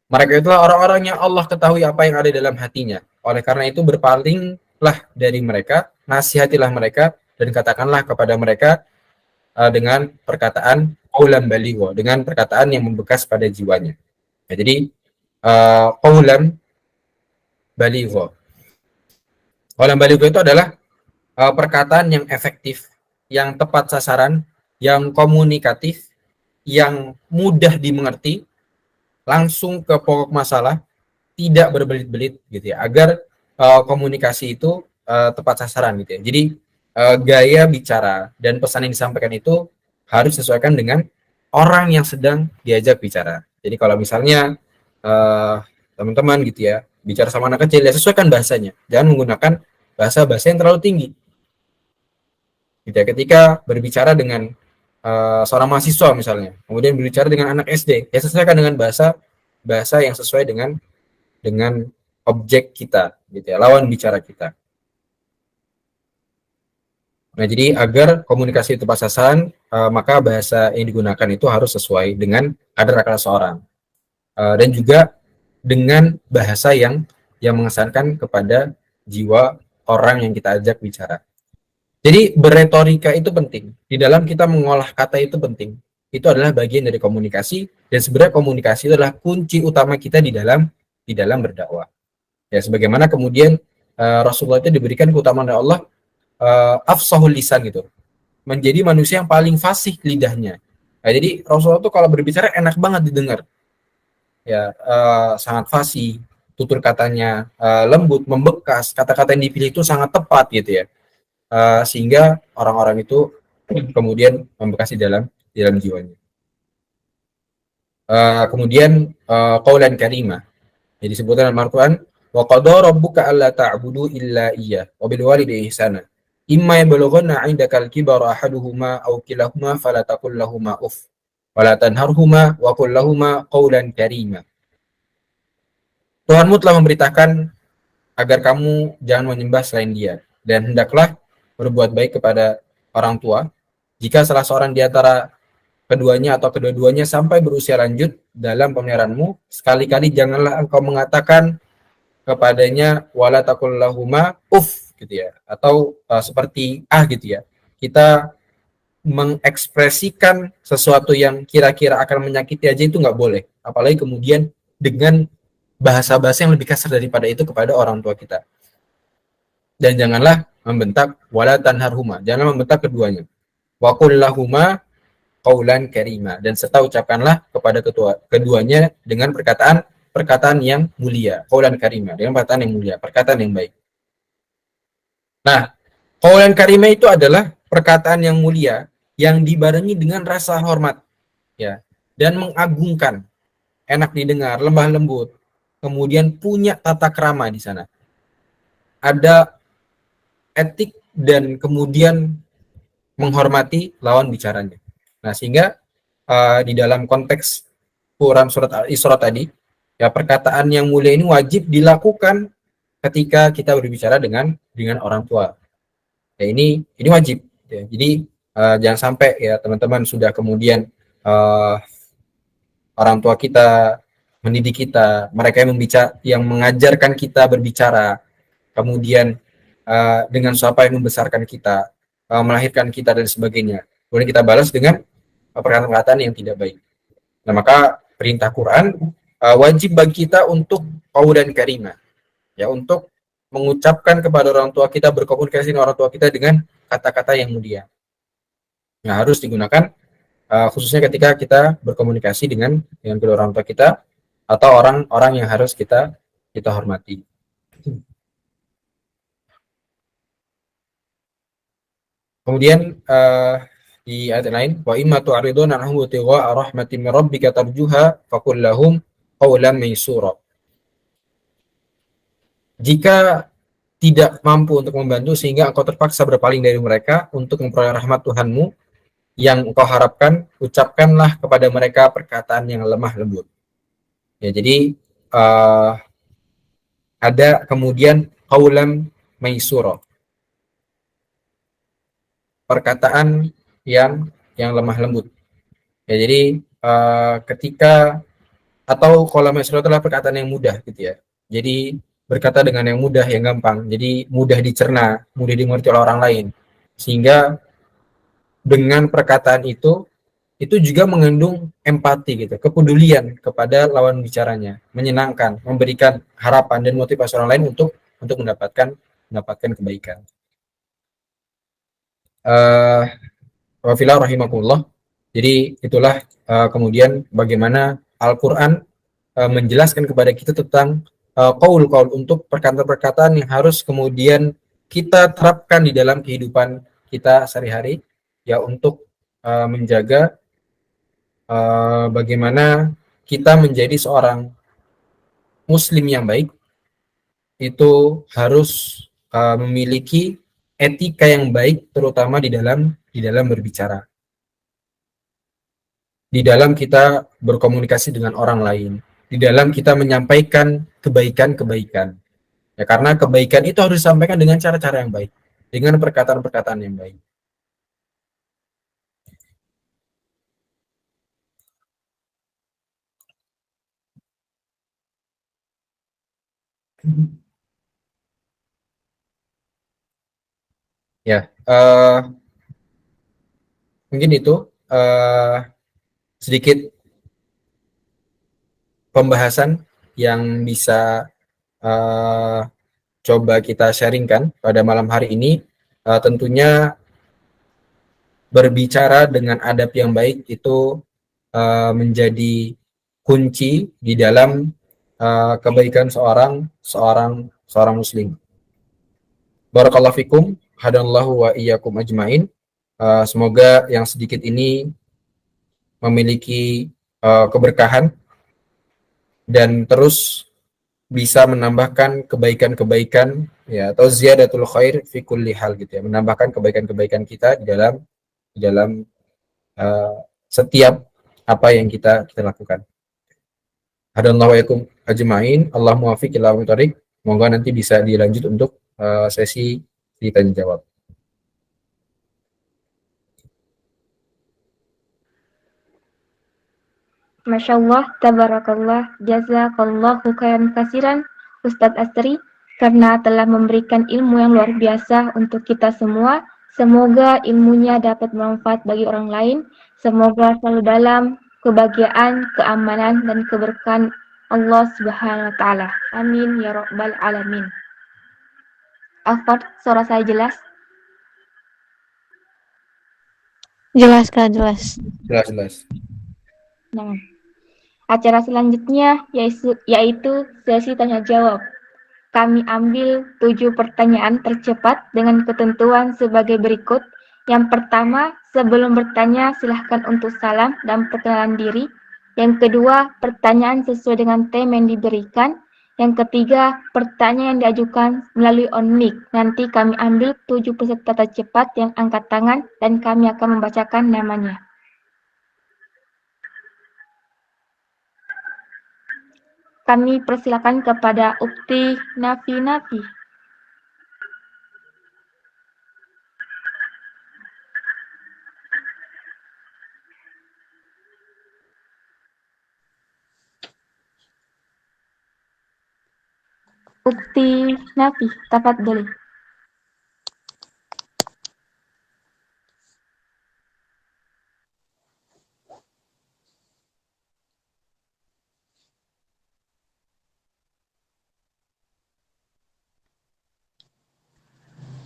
Mereka itulah orang-orang yang Allah ketahui apa yang ada dalam hatinya. Oleh karena itu berpalinglah dari mereka, nasihatilah mereka dan katakanlah kepada mereka dengan perkataan qaulan baligha, dengan perkataan yang membekas pada jiwanya. Ya, jadi qaulan baligha. Qaulan baligha itu adalah perkataan yang efektif, yang tepat sasaran, yang komunikatif, yang mudah dimengerti, langsung ke pokok masalah, tidak berbelit-belit gitu ya, agar komunikasi itu tepat sasaran gitu ya. Jadi gaya bicara dan pesan yang disampaikan itu harus disesuaikan dengan orang yang sedang diajak bicara. Jadi kalau misalnya teman-teman gitu ya bicara sama anak kecil, ya sesuaikan bahasanya, jangan menggunakan bahasa-bahasa yang terlalu tinggi. Gitu ya. Ketika berbicara dengan seorang mahasiswa misalnya, kemudian berbicara dengan anak SD, ya sesuaikan dengan bahasa yang sesuai dengan objek kita, gitu ya, lawan bicara kita. Nah, jadi agar komunikasi itu tepat sasaran, maka bahasa yang digunakan itu harus sesuai dengan kadar akal seorang, dan juga dengan bahasa yang mengesankan kepada jiwa orang yang kita ajak bicara. Jadi berretorika itu penting. Di dalam kita mengolah kata itu penting. Itu adalah bagian dari komunikasi, dan sebenarnya komunikasi itu adalah kunci utama kita di dalam berdakwah. Ya, sebagaimana kemudian Rasulullah itu diberikan keutamaan oleh Allah, afsahul lisan gitu, menjadi manusia yang paling fasih lidahnya. Nah, jadi Rasulullah itu kalau berbicara enak banget didengar. Ya, sangat fasih, tutur katanya lembut, membekas, kata-kata yang dipilih itu sangat tepat gitu ya. Sehingga orang-orang itu kemudian membekas di dalam jiwanya. Kemudian qaulan karimah. Jadi disebutkan dalam Al-Qur'an, wa qadara rabbuka alla ta'budu illa iyyah wa bil walidayni ihsana. Imma yablughanna 'indaka al-kibara ahaduhuma aw kilahuma fala taqul lahumā uff wa la tanharhuma wa qul lahumā qaulan karimah. Tuhanmu telah memberitakan agar kamu jangan menyembah selain Dia, dan hendaklah berbuat baik kepada orang tua. Jika salah seorang di antara keduanya atau kedua-duanya sampai berusia lanjut dalam pemeliharaanmu, sekali-kali janganlah engkau mengatakan kepadanya wala taqul lahumā uff gitu ya, atau seperti gitu ya. Kita mengekspresikan sesuatu yang kira-kira akan menyakiti aja itu nggak boleh, apalagi kemudian dengan bahasa-bahasa yang lebih kasar daripada itu kepada orang tua kita. Dan janganlah membentak wala tanharhuma, jangan membentak keduanya. Wa qul lahumā qaulan karimah, dan serta ucapkanlah kepada keduanya dengan perkataan yang mulia, qaulan karimah, dengan perkataan yang mulia, perkataan yang baik. Nah, qaulan karimah itu adalah perkataan yang mulia yang dibarengi dengan rasa hormat ya, dan mengagungkan, enak didengar, lemah lembut, kemudian punya tata krama di sana. Ada etik dan kemudian menghormati lawan bicaranya. Nah, sehingga di dalam konteks Quran surat Al-Isra tadi, ya perkataan yang mulia ini wajib dilakukan ketika kita berbicara dengan orang tua. Ya, ini wajib. Ya. Jadi jangan sampai ya teman-teman sudah kemudian orang tua kita mendidik kita, mereka yang mengajarkan kita berbicara, kemudian dengan siapa yang membesarkan kita, melahirkan kita dan sebagainya. Kemudian kita balas dengan perkataan-perkataan yang tidak baik. Nah, maka perintah Quran wajib bagi kita untuk qaulan karimah, ya, untuk mengucapkan kepada orang tua kita, berkomunikasi dengan orang tua kita dengan kata-kata yang mulia. Nah, harus digunakan khususnya ketika kita berkomunikasi dengan kedua orang tua kita atau orang-orang yang harus kita hormati. Kemudian di ayat lain, wa imma tu'ridun anhum tigha'a rahmatin min rabbika tarjuha faqul lahum qawlan maysura. Jika tidak mampu untuk membantu sehingga engkau terpaksa berpaling dari mereka untuk memperoleh rahmat Tuhanmu yang engkau harapkan, ucapkanlah kepada mereka perkataan yang lemah lembut. Ya, jadi ada kemudian qawlan maysura. perkataan yang lemah lembut. Ya, jadi ketika atau qaula maysura adalah perkataan yang mudah gitu ya. Jadi berkata dengan yang mudah, yang gampang. Jadi mudah dicerna, mudah dimengerti oleh orang lain. Sehingga dengan perkataan itu juga mengandung empati gitu, kepedulian kepada lawan bicaranya, menyenangkan, memberikan harapan dan motivasi orang lain untuk mendapatkan kebaikan. Wafillah rahimakumullah. Jadi itulah kemudian bagaimana Al-Quran menjelaskan kepada kita tentang qaul-qaul untuk perkataan-perkataan yang harus kemudian kita terapkan di dalam kehidupan kita sehari-hari ya, untuk menjaga bagaimana kita menjadi seorang muslim yang baik. Itu harus memiliki etika yang baik, terutama di dalam berbicara, di dalam kita berkomunikasi dengan orang lain, di dalam kita menyampaikan kebaikan-kebaikan. Ya, karena kebaikan itu harus disampaikan dengan cara-cara yang baik, dengan perkataan-perkataan yang baik. Ya, mungkin itu sedikit pembahasan yang bisa coba kita sharingkan pada malam hari ini. Tentunya berbicara dengan adab yang baik itu menjadi kunci di dalam kebaikan seorang muslim. Barakallahu fikum, hadanallahu wa iyyakum ajmain. Semoga yang sedikit ini memiliki keberkahan dan terus bisa menambahkan kebaikan-kebaikan ya, atau ziyadatul khair fi kulli hal gitu ya, menambahkan kebaikan-kebaikan kita di dalam setiap apa yang kita lakukan. Hadanallahu wa iyyakum ajmain. Allahumma muwaffiq ila aqwamit thoriq. Moga nanti bisa dilanjut untuk sesi tanya jawab. Masya Allah, tabarakallah, jazakallahu khairan kasiran Ustadz Astri karena telah memberikan ilmu yang luar biasa untuk kita semua. Semoga ilmunya dapat bermanfaat bagi orang lain. Semoga selalu dalam kebahagiaan, keamanan, dan keberkahan Allah Subhanahu wa Ta'ala. Amin ya Rabbal 'Alamin. Afad, suara saya jelas? Jelas, Kak, jelas. Jelas. Nah, acara selanjutnya yaitu sesi tanya jawab. Kami ambil 7 pertanyaan tercepat dengan ketentuan sebagai berikut. Yang pertama, sebelum bertanya silahkan untuk salam dan perkenalan diri. Yang kedua, pertanyaan sesuai dengan tema yang diberikan. Yang ketiga, pertanyaan yang diajukan melalui on mic. Nanti kami ambil 7 peserta tercepat yang angkat tangan dan kami akan membacakan namanya. Kami persilakan kepada Ukti Nafi. Ukti Nafi, tafadhali.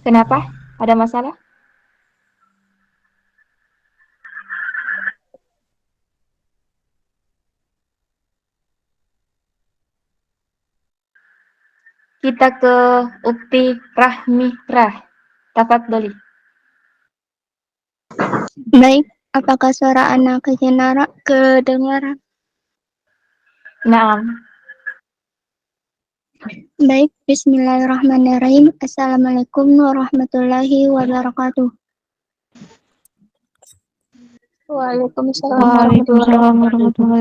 Kenapa? Ada masalah? Kita ke Ukti Rahmirah. Tafadhali. Baik, apakah suara anak kedengaran? Naam. Baik, bismillahirrahmanirrahim. Assalamualaikum warahmatullahi wabarakatuh. Waalaikumsalam warahmatullahi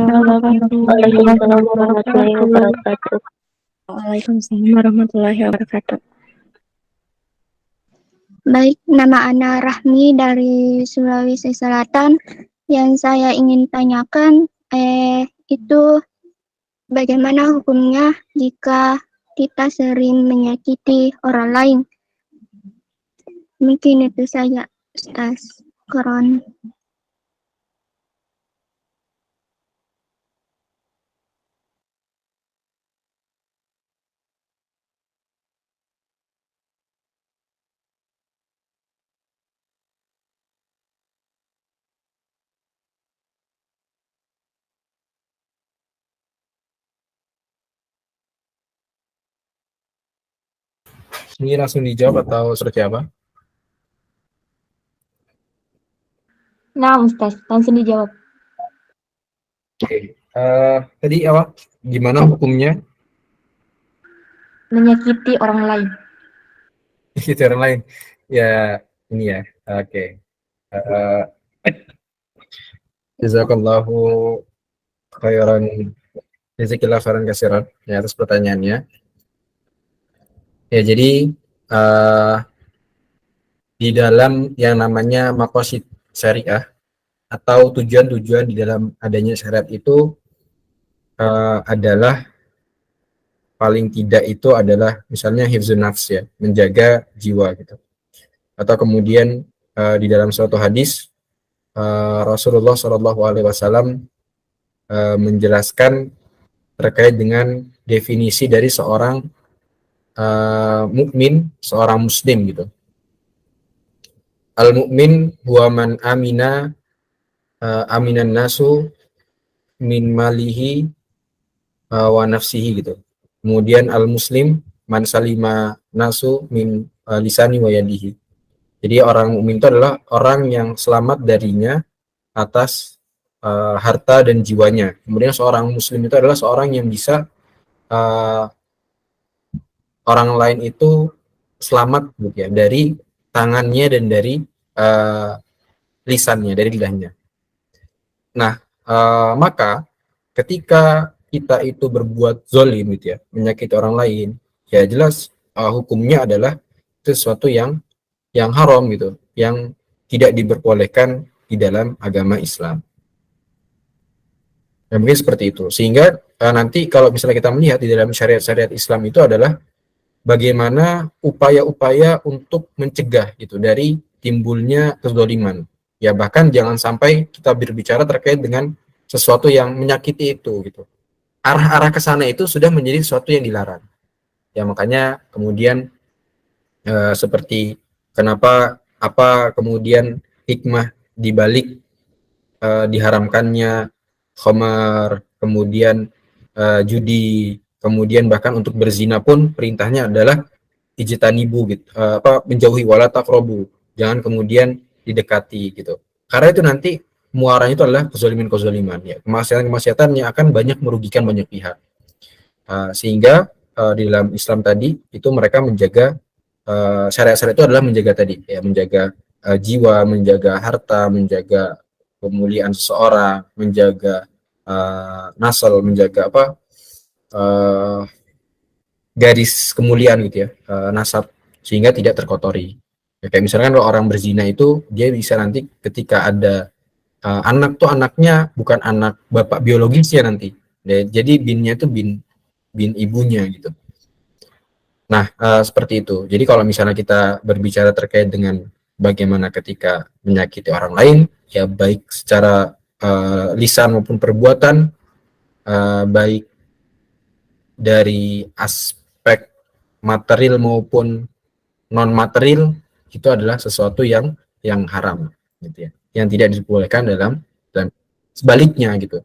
wabarakatuh. Waalaikumsalam warahmatullahi wabarakatuh. Waalaikumsalam warahmatullahi wabarakatuh. Baik, nama Ana Rahmi dari Sulawesi Selatan. Yang saya ingin tanyakan itu bagaimana hukumnya jika kita sering menyakiti orang lain? Mungkin itu saja, Ustaz. Koron. Ini langsung dijawab atau seperti apa? Nah, Ustaz, langsung dijawab. Oke. Tadi apa? Gimana hukumnya? Menyakiti orang lain. Gitu orang lain. Ya, ini ya. Oke. Uh, Jazakallahu khairan. Jazakillah khairan kasiran ya atas pertanyaannya. Ya, jadi di dalam yang namanya maqasid syariah atau tujuan-tujuan di dalam adanya syariat itu adalah paling tidak itu adalah misalnya hifzun nafs ya, menjaga jiwa gitu. Atau kemudian di dalam suatu hadis Rasulullah Shallallahu Alaihi Wasallam menjelaskan terkait dengan definisi dari seorang mukmin, seorang muslim gitu. Al mukmin huwa man amina aminan nasu min malihi wa nafsihi gitu. Kemudian al muslim man salima nasu min lisani wa yadihi. Jadi orang mukmin itu adalah orang yang selamat darinya atas harta dan jiwanya. Kemudian seorang muslim itu adalah seorang yang bisa orang lain itu selamat gitu ya dari tangannya dan dari lisannya, dari lidahnya. Nah, maka ketika kita itu berbuat zolim gitu ya, menyakiti orang lain, ya jelas hukumnya adalah sesuatu yang haram gitu, yang tidak diperbolehkan di dalam agama Islam. Ya, mungkin seperti itu. Sehingga nanti kalau misalnya kita melihat di dalam syariat-syariat Islam itu adalah bagaimana upaya-upaya untuk mencegah gitu dari timbulnya kezaliman. Ya bahkan jangan sampai kita berbicara terkait dengan sesuatu yang menyakiti itu gitu. Arah-arah ke sana itu sudah menjadi sesuatu yang dilarang. Ya makanya kemudian seperti kenapa apa kemudian hikmah dibalik diharamkannya khamar, kemudian judi, kemudian bahkan untuk berzina pun perintahnya adalah ijtanibu gitu, menjauhi wala taqrabu, jangan kemudian didekati gitu. Karena itu nanti muaranya itu adalah kezaliman-kezaliman ya, kemaksiatan-kemaksiatan yang akan banyak merugikan banyak pihak. Sehingga di dalam Islam tadi itu mereka menjaga syariat-syariat itu adalah menjaga tadi ya, menjaga jiwa, menjaga harta, menjaga kemuliaan seseorang, menjaga nasal, menjaga garis kemuliaan gitu ya, nasab, sehingga tidak terkotori. Ya, kayak misalkan kalau orang berzina itu dia bisa nanti ketika ada anak tuh anaknya bukan anak bapak biologisnya nanti, ya, jadi binnya itu bin ibunya gitu. Nah seperti itu. Jadi kalau misalnya kita berbicara terkait dengan bagaimana ketika menyakiti orang lain, ya baik secara lisan maupun perbuatan, baik dari aspek material maupun non material, itu adalah sesuatu yang haram gitu ya, yang tidak dibolehkan dalam sebaliknya gitu.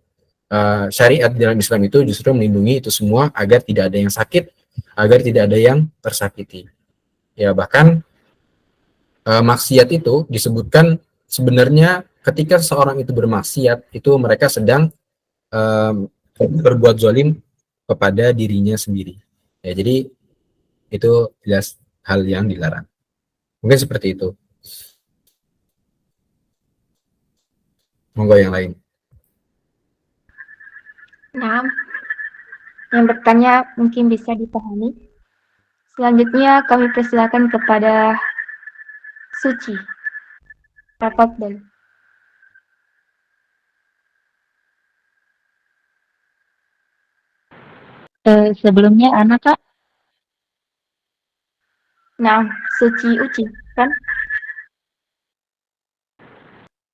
Syariat dalam Islam itu justru melindungi itu semua agar tidak ada yang sakit, agar tidak ada yang tersakiti. Ya bahkan maksiat itu disebutkan sebenarnya ketika seorang itu bermaksiat itu mereka sedang berbuat zalim kepada dirinya sendiri. Ya, jadi itu jelas hal yang dilarang. Mungkin seperti itu. Monggo yang lain. Nah, yang bertanya mungkin bisa dipahami. Selanjutnya kami persilakan kepada suci. Tafadhol. Sebelumnya anak Kak. Nah, suci uci, kan?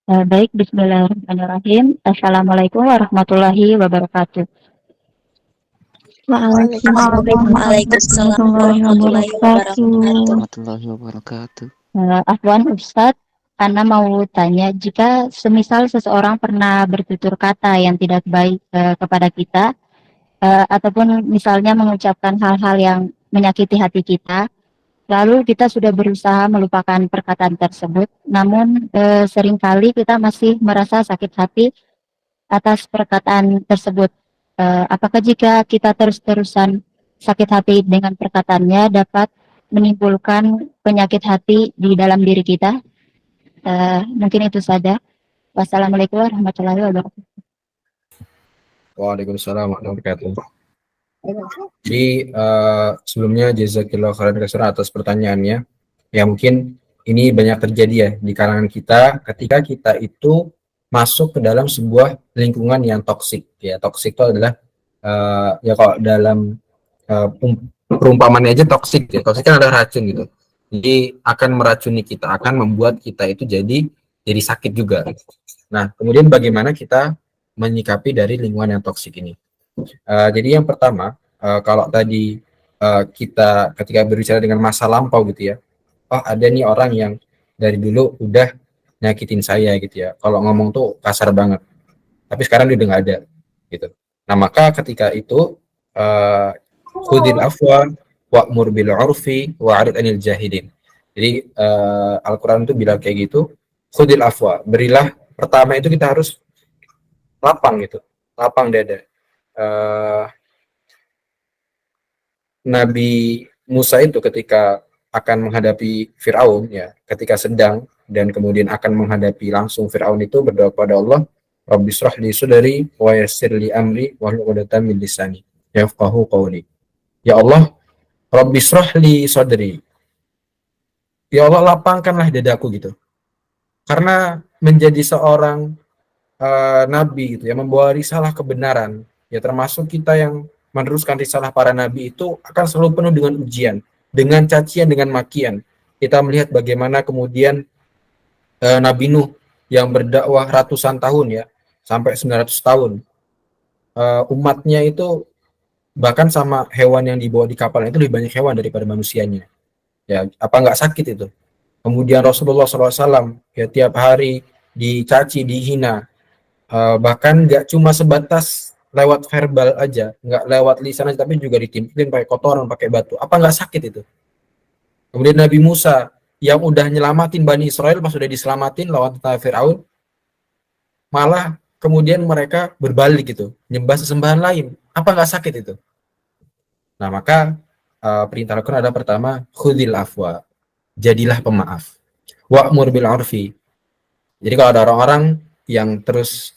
Baik, bismillahirrahmanirrahim. Assalamualaikum warahmatullahi wabarakatuh. Waalaikumsalam warahmatullahi wabarakatuh. warahmatullahi wabarakatuh. Afwan Ustadz, Ana mau tanya, jika semisal seseorang pernah bertutur kata yang tidak baik kepada kita, ataupun misalnya mengucapkan hal-hal yang menyakiti hati kita, lalu kita sudah berusaha melupakan perkataan tersebut, namun seringkali kita masih merasa sakit hati atas perkataan tersebut. Apakah jika kita terus-terusan sakit hati dengan perkataannya dapat menimbulkan penyakit hati di dalam diri kita? Mungkin itu saja. Wassalamualaikum warahmatullahi wabarakatuh. Waalaikumsalam warahmatullahi wabarakatuh. Jadi sebelumnya jazakillah khairan katsiran atas pertanyaannya. Ya mungkin ini banyak terjadi ya di kalangan kita ketika kita itu masuk ke dalam sebuah lingkungan yang toksik. Ya toksik itu adalah ya kalau dalam perumpamannya aja toksik ya. Toksik kan adalah racun gitu. Jadi akan meracuni kita, akan membuat kita itu jadi sakit juga. Nah, kemudian bagaimana kita menyikapi dari lingkungan yang toksik ini? Jadi yang pertama, kalau tadi kita ketika berbicara dengan masa lampau gitu ya, oh ada nih orang yang dari dulu udah nyakitin saya gitu ya, kalau ngomong tuh kasar banget, tapi sekarang dia udah nggak ada gitu. Nah maka ketika itu khudil afwa wa'mur bil urfi wa'rid anil jahilin. Jadi Al-Quran itu bilang kayak gitu, khudil afwa, berilah, pertama itu kita harus lapang gitu, lapang dada. Nabi Musa itu ketika akan menghadapi Fir'aun ya, ketika sedang dan kemudian akan menghadapi langsung Fir'aun itu berdoa kepada Allah, Rabbi shrah li sadri wa yassir li amri wahlul 'uqdatam min lisani yafqahu qawli. Ya Allah, Rabbi shrah li sadri. Ya Allah, lapangkanlah dadaku gitu. Karena menjadi seorang nabi gitu ya, membawa risalah kebenaran, ya termasuk kita yang meneruskan risalah para nabi itu akan selalu penuh dengan ujian, dengan cacian, dengan makian. Kita melihat bagaimana kemudian Nabi Nuh yang berdakwah ratusan tahun ya, sampai 900 tahun. Umatnya itu bahkan sama hewan yang dibawa di kapal itu lebih banyak hewan daripada manusianya. Ya, apa nggak sakit itu? Kemudian Rasulullah SAW ya tiap hari dicaci, dihina, bahkan nggak cuma sebatas lewat verbal aja, nggak lewat lisan aja, tapi juga ditimpulin pakai kotoran, pakai batu. Apa nggak sakit itu? Kemudian Nabi Musa yang udah nyelamatin Bani Israel, pas udah diselamatin lawan tentara Fir'aun, malah kemudian mereka berbalik gitu, nyembah sesembahan lain. Apa nggak sakit itu? Nah maka perintah Al-Quran ada pertama, khudil afwa, jadilah pemaaf. Wa'mur bil urfi. Jadi kalau ada orang-orang yang terus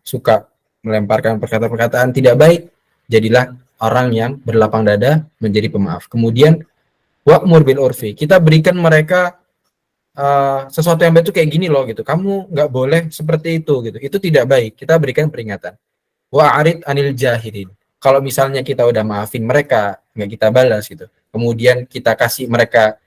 suka melemparkan perkataan-perkataan tidak baik, jadilah orang yang berlapang dada menjadi pemaaf. Kemudian wa'mur bil urfi, kita berikan mereka sesuatu yang baik itu kayak gini loh gitu. Kamu nggak boleh seperti itu gitu. Itu tidak baik. Kita berikan peringatan. Wa'rid anil jahilin. Kalau misalnya kita udah maafin mereka, nggak kita balas gitu. Kemudian kita kasih mereka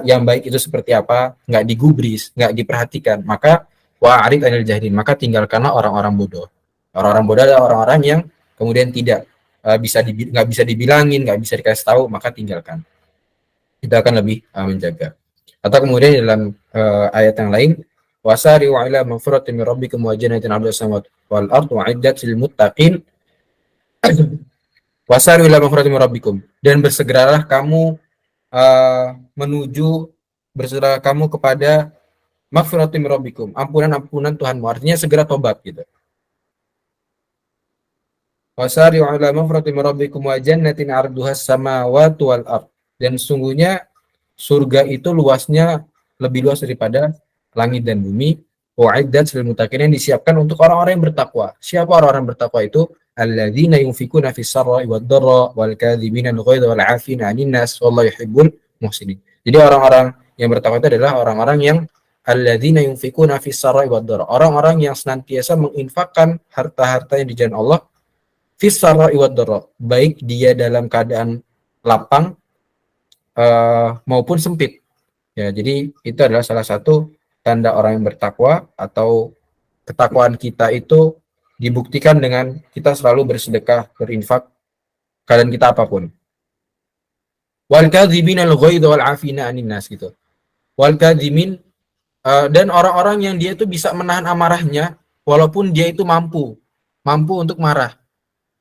yang baik itu seperti apa, nggak digubris, nggak diperhatikan, maka wa'rid anil jahilin, maka tinggalkanlah orang-orang bodoh. Orang-orang bodoh adalah orang-orang yang kemudian tidak nggak bisa dibilangin, nggak bisa dikasih tahu, maka tinggalkan. Kita akan lebih menjaga. Atau kemudian dalam ayat yang lain, wasari wa ila magfiratin min rabbikum wa jannatin 'arduha as-samawati wal ardu u'iddat lil muttaqin. Wasari ila magfiratin min rabbikum, dan bersegeralah kamu bersegera kamu kepada magfiratin min rabbikum, ampunan Tuhanmu, artinya segera tobat gitu. Wasari wa ila magfiratin min rabbikum wa jannatin 'arduha as-samawati wal ard, dan sungguhnya surga itu luasnya lebih luas daripada langit dan bumi. Wa'iddat lil muttaqin, yang disiapkan untuk orang-orang yang bertakwa. Siapa orang-orang bertakwa itu? Alladzina yunfikuna fis sarra'i wad dharra wal kadhibina al ghaidha wal 'afina 'anil nas wallahu yuhibbul muhsinin. Jadi orang-orang yang bertakwa itu adalah orang-orang yang alladzina yunfikuna fis sarai wad dharra, orang-orang yang senantiasa menginfakkan harta-hartanya di jalan Allah fis sarai wad dharra, baik dia dalam keadaan lapang maupun sempit. Ya, jadi itu adalah salah satu tanda orang yang bertakwa, atau ketakwaan kita itu dibuktikan dengan kita selalu bersedekah, berinfak, keadaan kita apapun. Wal kadhibina al-ghaidha wal 'afina 'anil nas gitu. Wal kadhimin, dan orang-orang yang dia itu bisa menahan amarahnya walaupun dia itu mampu untuk marah.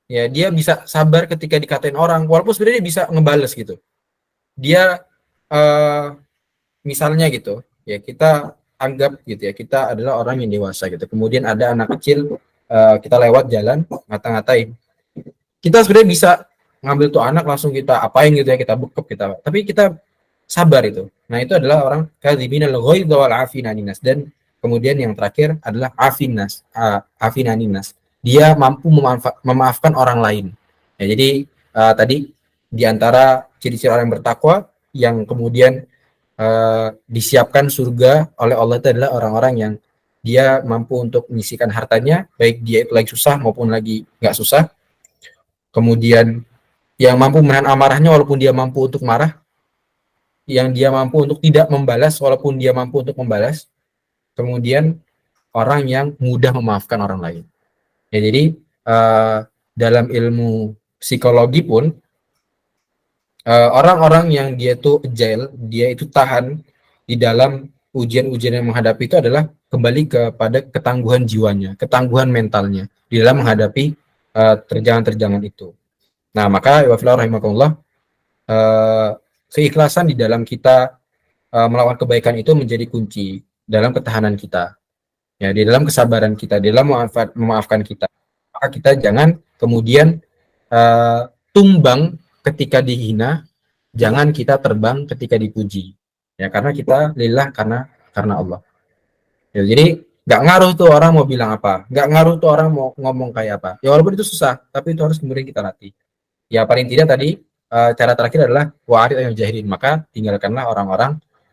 Ya, dia bisa sabar ketika dikatain orang walaupun sebenarnya dia bisa ngebales gitu. Dia misalnya gitu, ya kita anggap gitu ya, kita adalah orang yang dewasa gitu. Kemudian ada anak kecil, kita lewat jalan ngata-ngatain. Kita sebenarnya bisa ngambil tuh anak langsung kita apain gitu ya, kita bekep kita. Tapi kita sabar itu. Nah, itu adalah orang kadzibinal ghaidha wal afina ninas. Dan kemudian yang terakhir adalah afinas, afina ninas. Dia mampu memaafkan orang lain. Ya, jadi tadi di antara ciri-ciri orang yang bertakwa yang kemudian disiapkan surga oleh Allah itu adalah orang-orang yang dia mampu untuk menyisihkan hartanya, baik dia itu lagi susah maupun lagi nggak susah. Kemudian yang mampu menahan amarahnya walaupun dia mampu untuk marah, yang dia mampu untuk tidak membalas walaupun dia mampu untuk membalas. Kemudian orang yang mudah memaafkan orang lain. Ya, jadi dalam ilmu psikologi pun orang-orang yang dia tuh agile, dia itu tahan di dalam ujian-ujian yang menghadapi itu adalah kembali kepada ketangguhan jiwanya, ketangguhan mentalnya di dalam menghadapi terjangan-terjangan itu. Nah, maka wa fillah rahimakumullah, keikhlasan di dalam kita melakukan kebaikan itu menjadi kunci dalam ketahanan kita. Ya, di dalam kesabaran kita, di dalam memaafkan kita. Maka kita jangan kemudian tumbang ketika dihina, jangan kita terbang ketika dipuji. Ya, karena kita lillah, karena Allah. Ya, jadi nggak ngaruh tuh orang mau bilang apa, nggak ngaruh tuh orang mau ngomong kayak apa. Ya, walaupun itu susah, tapi itu harus kemudian kita latih. Ya, paling tidak tadi cara terakhir adalah wa'arid ayul jahilin, maka tinggalkanlah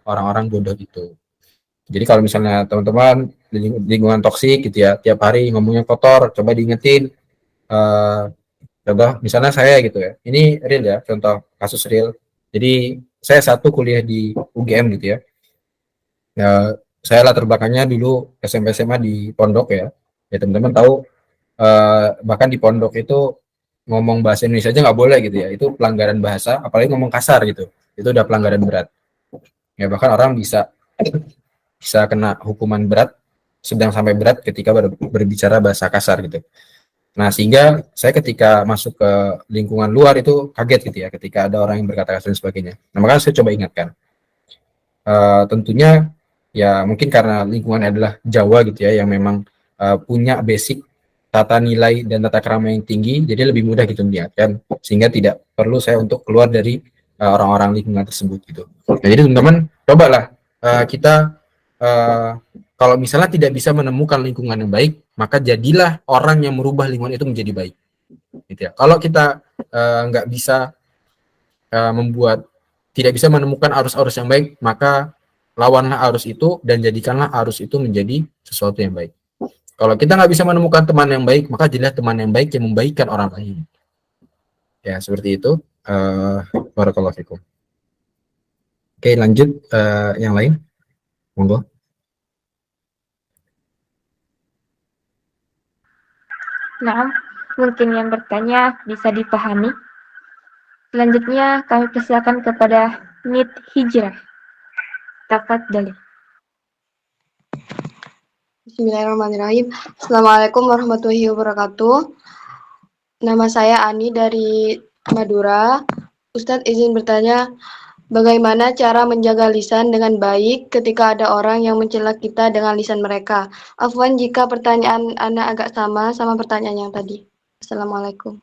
orang-orang bodoh itu. Jadi kalau misalnya teman-teman di lingkungan toksik gitu ya, tiap hari ngomongnya kotor, coba diingetin. Contoh misalnya saya gitu ya, ini real ya, contoh kasus real. Jadi saya satu kuliah di UGM gitu ya. Saya latar belakangnya dulu SMP SMA di pondok ya. Ya teman-teman tahu, bahkan di pondok itu ngomong bahasa Indonesia aja nggak boleh gitu ya. Itu pelanggaran bahasa, apalagi ngomong kasar gitu. Itu udah pelanggaran berat. Ya bahkan orang bisa kena hukuman berat, sedang sampai berat ketika berbicara bahasa kasar gitu. Nah, sehingga saya ketika masuk ke lingkungan luar itu kaget gitu ya, ketika ada orang yang berkata kasar dan sebagainya. Nah, makanya saya coba ingatkan. Tentunya ya mungkin karena lingkungan adalah Jawa gitu ya, yang memang punya basic tata nilai dan tata krama yang tinggi, jadi lebih mudah gitu mengingatkan, sehingga tidak perlu saya untuk keluar dari orang-orang lingkungan tersebut gitu. Nah, jadi teman-teman cobalah kita kalau misalnya tidak bisa menemukan lingkungan yang baik, maka jadilah orang yang merubah lingkungan itu menjadi baik. Gitu ya. Kalau kita nggak bisa tidak bisa menemukan arus-arus yang baik, maka lawanlah arus itu dan jadikanlah arus itu menjadi sesuatu yang baik. Kalau kita nggak bisa menemukan teman yang baik, maka jadilah teman yang baik yang membaikkan orang lain. Ya, seperti itu. Barakallahu fikum. Oke, lanjut yang lain. Monggo. Nah, mungkin yang bertanya bisa dipahami. Selanjutnya kami persilakan kepada Nit Hijrah. Tafadhali. Bismillahirrahmanirrahim. Assalamualaikum warahmatullahi wabarakatuh. Nama saya Ani dari Madura. Ustadz izin bertanya, bagaimana cara menjaga lisan dengan baik ketika ada orang yang mencela kita dengan lisan mereka? Afwan jika pertanyaan Anda agak sama pertanyaan yang tadi. Assalamualaikum.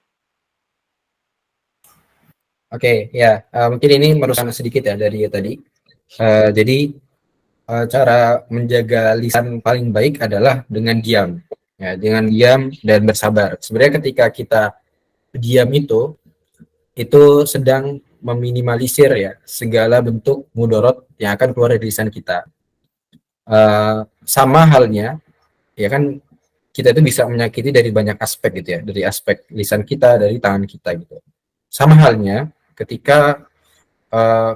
Oke, ya mungkin ini merusak sedikit ya dari tadi. Jadi cara menjaga lisan paling baik adalah dengan diam. Ya, dengan diam dan bersabar. Sebenarnya ketika kita diam itu sedang meminimalisir ya segala bentuk mudorot yang akan keluar dari lisan kita. Sama halnya, ya kan kita itu bisa menyakiti dari banyak aspek gitu ya, dari aspek lisan kita, dari tangan kita gitu. Sama halnya ketika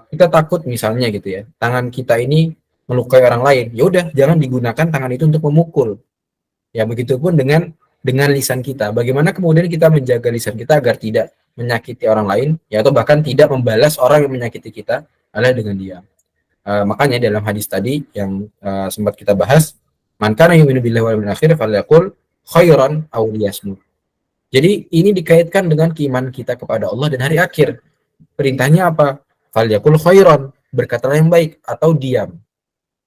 kita takut misalnya gitu ya, tangan kita ini melukai orang lain, ya udah jangan digunakan tangan itu untuk memukul. Ya begitupun dengan lisan kita. Bagaimana kemudian kita menjaga lisan kita agar tidak menyakiti orang lain, ya atau bahkan tidak membalas orang yang menyakiti kita adalah dengan diam. Makanya dalam hadis tadi yang sempat kita bahas, man kana yu'minu billahi wal yawmil akhir falyaqul khairan aw liyasmut. Jadi ini dikaitkan dengan keimanan kita kepada Allah dan hari akhir. Perintahnya apa? Falyaqul khairan, berkatalah yang baik, atau diam.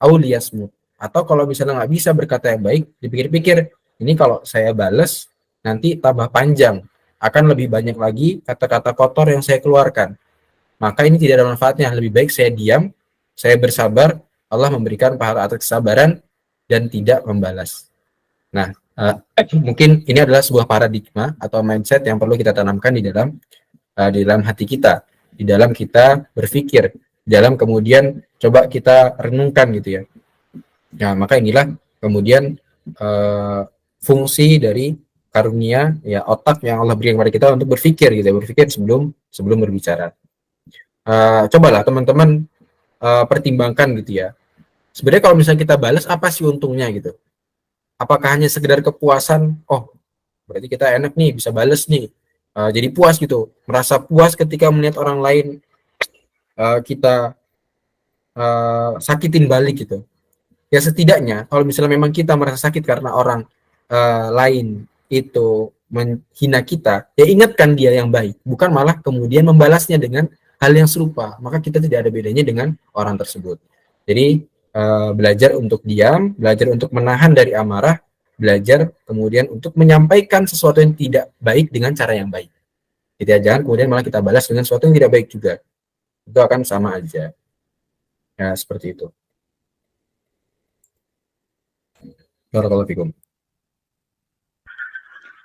Aw liyasmut. Atau kalau misalnya nggak bisa berkata yang baik, dipikir-pikir, ini kalau saya bales nanti tambah panjang, akan lebih banyak lagi kata-kata kotor yang saya keluarkan. Maka ini tidak ada manfaatnya. Lebih baik saya diam, saya bersabar, Allah memberikan pahala atas kesabaran dan tidak membalas. Nah, mungkin ini adalah sebuah paradigma atau mindset yang perlu kita tanamkan di dalam hati kita, di dalam kita berpikir, di dalam kemudian coba kita renungkan gitu ya. Nah, maka inilah kemudian fungsi dari karunia ya otak yang Allah berikan kepada kita untuk berpikir gitu ya, berpikir sebelum berbicara. Cobalah teman-teman pertimbangkan gitu ya. Sebenarnya kalau misalnya kita balas, apa sih untungnya gitu? Apakah hanya sekedar kepuasan? Oh, berarti kita enak nih, bisa balas nih. Jadi puas gitu, merasa puas ketika melihat orang lain kita sakitin balik gitu. Ya setidaknya kalau misalnya memang kita merasa sakit karena orang lain itu menghina kita, ya ingatkan dia yang baik, bukan malah kemudian membalasnya dengan hal yang serupa. Maka kita tidak ada bedanya dengan orang tersebut. Jadi belajar untuk diam, belajar untuk menahan dari amarah, belajar kemudian untuk menyampaikan sesuatu yang tidak baik dengan cara yang baik. Gitu ya, jangan kemudian malah kita balas dengan sesuatu yang tidak baik juga. Itu akan sama aja. Ya, seperti itu. Barakallahu fikum.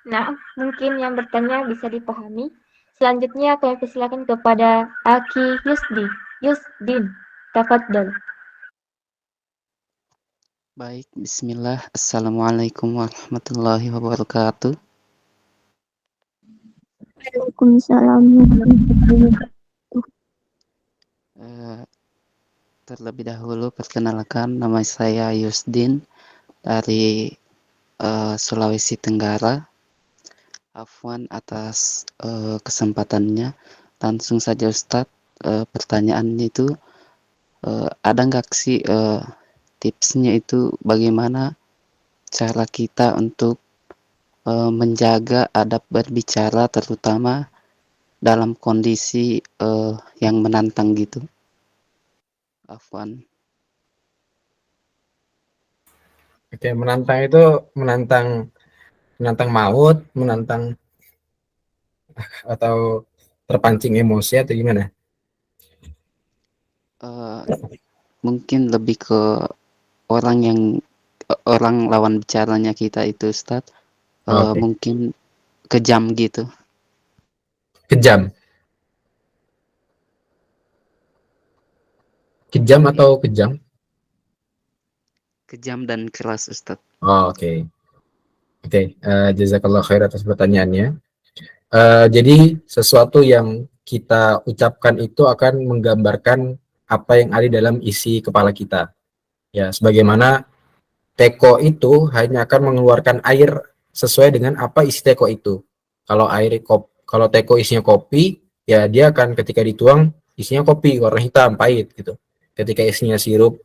Nah, mungkin yang bertanya bisa dipahami. Selanjutnya kami persilakan kepada Aki Yusdin. Tafadhol. Baik, bismillah. Assalamualaikum warahmatullahi wabarakatuh. Waalaikumsalam warahmatullahi wabarakatuh. Terlebih dahulu perkenalkan, nama saya Yusdin dari Sulawesi Tenggara. Afwan atas kesempatannya. Langsung saja Ustadz, pertanyaannya itu ada nggak sih tipsnya itu bagaimana cara kita untuk menjaga adab berbicara terutama dalam kondisi yang menantang gitu. Afwan. Oke, menantang itu menantang maut, menantang atau terpancing emosi atau gimana? Mungkin lebih ke orang lawan bicaranya kita itu Ustadz. Oke. Mungkin kejam gitu. Kejam atau kejam? Kejam dan keras Ustadz. Oke. Jazakallah khair atas pertanyaannya. Jadi sesuatu yang kita ucapkan itu akan menggambarkan apa yang ada dalam isi kepala kita. Ya, sebagaimana teko itu hanya akan mengeluarkan air sesuai dengan apa isi teko itu. Kalau teko isinya kopi, ya dia akan ketika dituang isinya kopi warna hitam pahit gitu. Ketika isinya sirup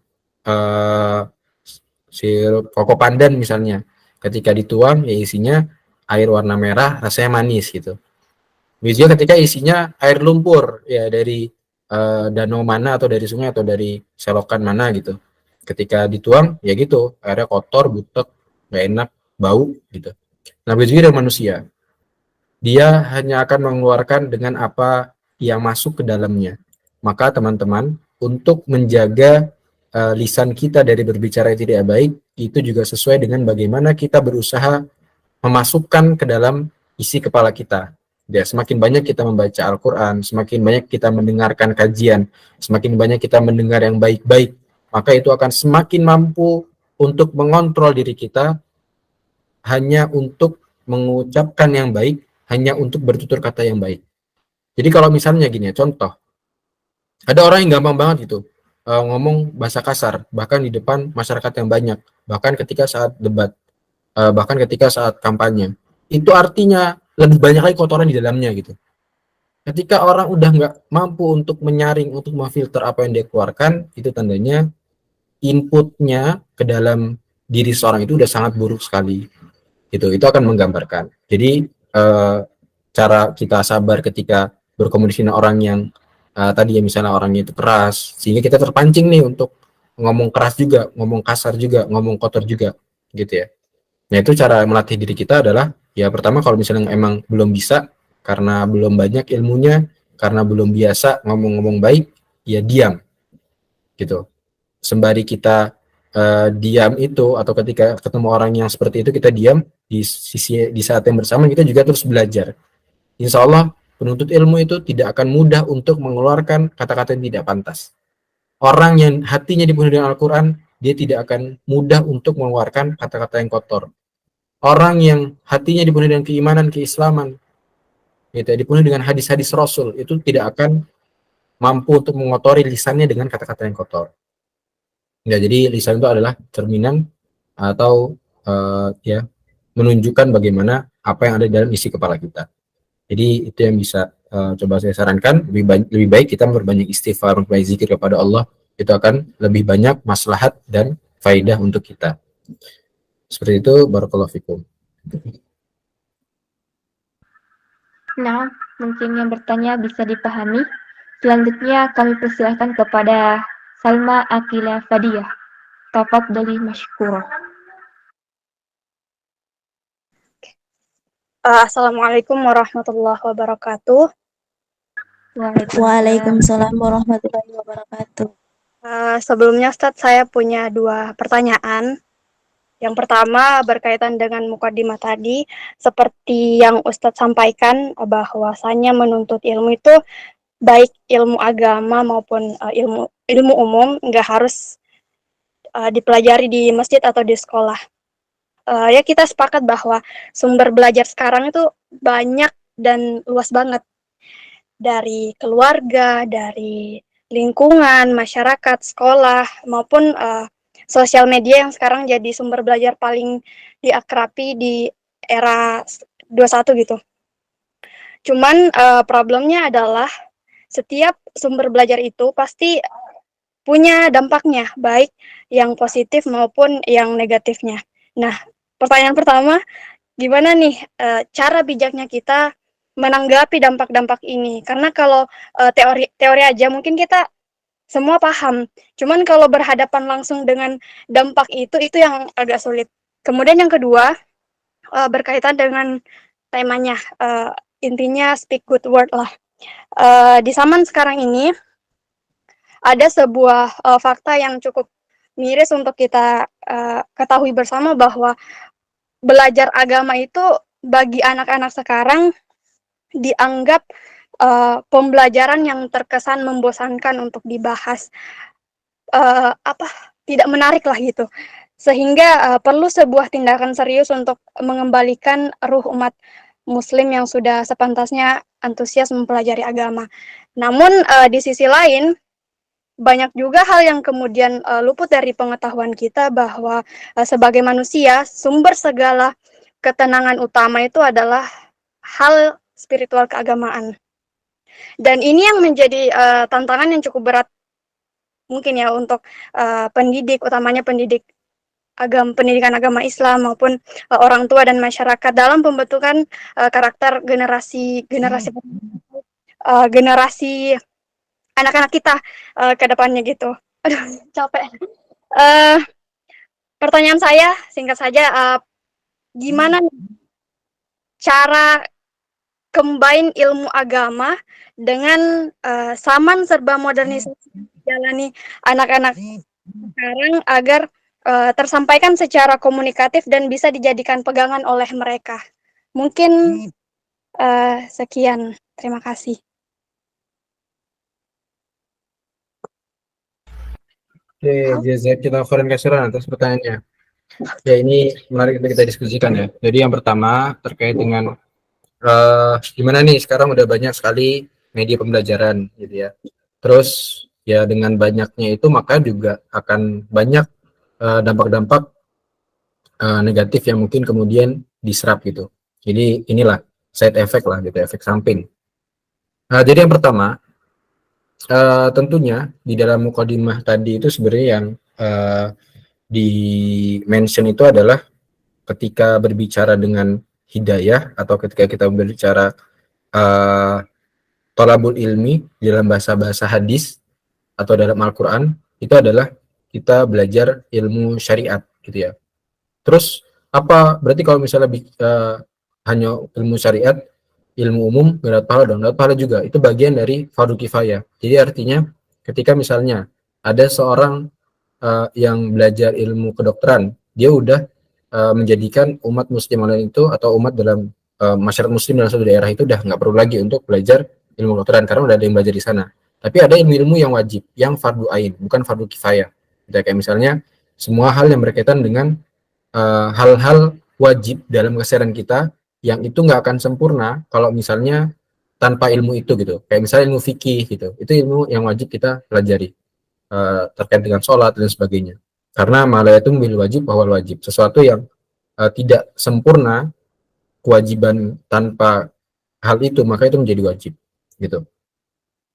koko pandan misalnya, ketika dituang ya isinya air warna merah rasanya manis gitu. Biasanya ketika isinya air lumpur ya dari danau mana atau dari sungai atau dari selokan mana gitu. Ketika dituang ya gitu, airnya kotor, butek, nggak enak, bau gitu. Nah begitu juga dengan manusia. Dia hanya akan mengeluarkan dengan apa yang masuk ke dalamnya. Maka teman-teman, untuk menjaga lisan kita dari berbicara yang tidak baik, itu juga sesuai dengan bagaimana kita berusaha memasukkan ke dalam isi kepala kita. Ya, semakin banyak kita membaca Al-Quran, semakin banyak kita mendengarkan kajian, semakin banyak kita mendengar yang baik-baik, maka itu akan semakin mampu untuk mengontrol diri kita hanya untuk mengucapkan yang baik, hanya untuk bertutur kata yang baik. Jadi kalau misalnya gini ya, contoh, ada orang yang gampang banget gitu, ngomong bahasa kasar, bahkan di depan masyarakat yang banyak, bahkan ketika saat debat, bahkan ketika saat kampanye. Itu artinya lebih banyak lagi kotoran di dalamnya gitu. Ketika orang udah nggak mampu untuk menyaring, untuk memfilter apa yang dia keluarkan, itu tandanya inputnya ke dalam diri seorang itu udah sangat buruk sekali. Itu akan menggambarkan. Jadi cara kita sabar ketika berkomunikasi dengan orang yang tadi ya misalnya orangnya itu keras, sehingga kita terpancing nih untuk ngomong keras juga, ngomong kasar juga, ngomong kotor juga, gitu ya. Nah itu cara melatih diri kita adalah ya pertama kalau misalnya emang belum bisa karena belum banyak ilmunya, karena belum biasa ngomong-ngomong baik, ya diam gitu. Sembari kita diam itu atau ketika ketemu orang yang seperti itu kita diam di saat yang bersama kita juga terus belajar. Insya Allah penuntut ilmu itu tidak akan mudah untuk mengeluarkan kata-kata yang tidak pantas. Orang yang hatinya dipenuhi dengan Al-Quran, dia tidak akan mudah untuk mengeluarkan kata-kata yang kotor. Orang yang hatinya dipenuhi dengan keimanan, keislaman, gitu ya, dipenuhi dengan hadis-hadis Rasul, itu tidak akan mampu untuk mengotori lisannya dengan kata-kata yang kotor. Ya, jadi lisan itu adalah cerminan atau ya menunjukkan bagaimana apa yang ada dalam isi kepala kita. Jadi itu yang bisa coba saya sarankan, lebih baik kita berbanyak istighfar, berbanyak zikir kepada Allah, itu akan lebih banyak maslahat dan faidah untuk kita. Seperti itu, barakallahu fikum. Nah, mungkin yang bertanya bisa dipahami. Selanjutnya kami persilahkan kepada Salma Akila Fadiyah. Tafadhali masykurah. Assalamualaikum warahmatullahi wabarakatuh. Waalaikumsalam warahmatullahi wabarakatuh. Sebelumnya Ustadz, saya punya 2 pertanyaan. Yang pertama berkaitan dengan mukadimah tadi, seperti yang Ustadz sampaikan bahwasanya menuntut ilmu itu baik ilmu agama maupun ilmu umum nggak harus dipelajari di masjid atau di sekolah. Ya kita sepakat bahwa sumber belajar sekarang itu banyak dan luas banget, dari keluarga, dari lingkungan, masyarakat, sekolah, maupun sosial media yang sekarang jadi sumber belajar paling diakrabi di era 21 gitu. Cuman problemnya adalah setiap sumber belajar itu pasti punya dampaknya, baik yang positif maupun yang negatifnya. Nah, pertanyaan pertama, gimana nih cara bijaknya kita menanggapi dampak-dampak ini? Karena kalau teori aja mungkin kita semua paham. Cuman kalau berhadapan langsung dengan dampak itu yang agak sulit. Kemudian yang kedua, berkaitan dengan temanya, intinya speak good word lah. Di zaman sekarang ini, ada sebuah fakta yang cukup miris untuk kita ketahui bersama, bahwa belajar agama itu bagi anak-anak sekarang dianggap pembelajaran yang terkesan membosankan untuk dibahas, tidak menarik lah gitu, sehingga perlu sebuah tindakan serius untuk mengembalikan ruh umat muslim yang sudah sepantasnya antusias mempelajari agama. Namun di sisi lain banyak juga hal yang kemudian luput dari pengetahuan kita, bahwa sebagai manusia sumber segala ketenangan utama itu adalah hal spiritual keagamaan. Dan ini yang menjadi tantangan yang cukup berat mungkin ya untuk pendidik, utamanya pendidikan agama Islam maupun orang tua dan masyarakat dalam pembentukan karakter generasi anak-anak kita ke depannya gitu. Aduh, capek. Pertanyaan saya singkat saja, gimana cara combine ilmu agama dengan zaman serba modernisasi dijalani anak-anak sekarang agar tersampaikan secara komunikatif dan bisa dijadikan pegangan oleh mereka. Mungkin Sekian, terima kasih. Oke, jazakallahu khairan katsiran atas pertanyaannya. Ya, ini menarik untuk kita diskusikan ya. Jadi yang pertama terkait dengan gimana nih sekarang udah banyak sekali media pembelajaran gitu ya. Terus ya dengan banyaknya itu maka juga akan banyak dampak-dampak negatif yang mungkin kemudian diserap gitu. Jadi inilah side effect lah gitu, efek samping. Jadi yang pertama tentunya di dalam mukadimah tadi itu sebenarnya yang di mention itu adalah ketika berbicara dengan hidayah atau ketika kita berbicara thalabul ilmi di dalam bahasa hadis atau dalam Al-Quran, itu adalah kita belajar ilmu syariat gitu ya. Terus apa berarti kalau misalnya hanya ilmu syariat, ilmu umum nggak dapat pahala dong? Dapat pahala juga, itu bagian dari fardu kifayah. Jadi artinya ketika misalnya ada seorang yang belajar ilmu kedokteran, dia udah menjadikan umat muslim lain itu atau umat dalam masyarakat muslim dalam suatu daerah itu udah nggak perlu lagi untuk belajar ilmu kedokteran karena udah ada yang belajar di sana. Tapi ada ilmu-ilmu yang wajib, yang fardu ain, bukan fardu kifayah. Kayak misalnya semua hal yang berkaitan dengan hal-hal wajib dalam keseharian kita yang itu nggak akan sempurna kalau misalnya tanpa ilmu itu gitu. Kayak misalnya ilmu fikih gitu, itu ilmu yang wajib kita pelajari terkait dengan sholat dan sebagainya. Karena malah itu bil wajib bahwa wajib, sesuatu yang tidak sempurna kewajiban tanpa hal itu maka itu menjadi wajib gitu.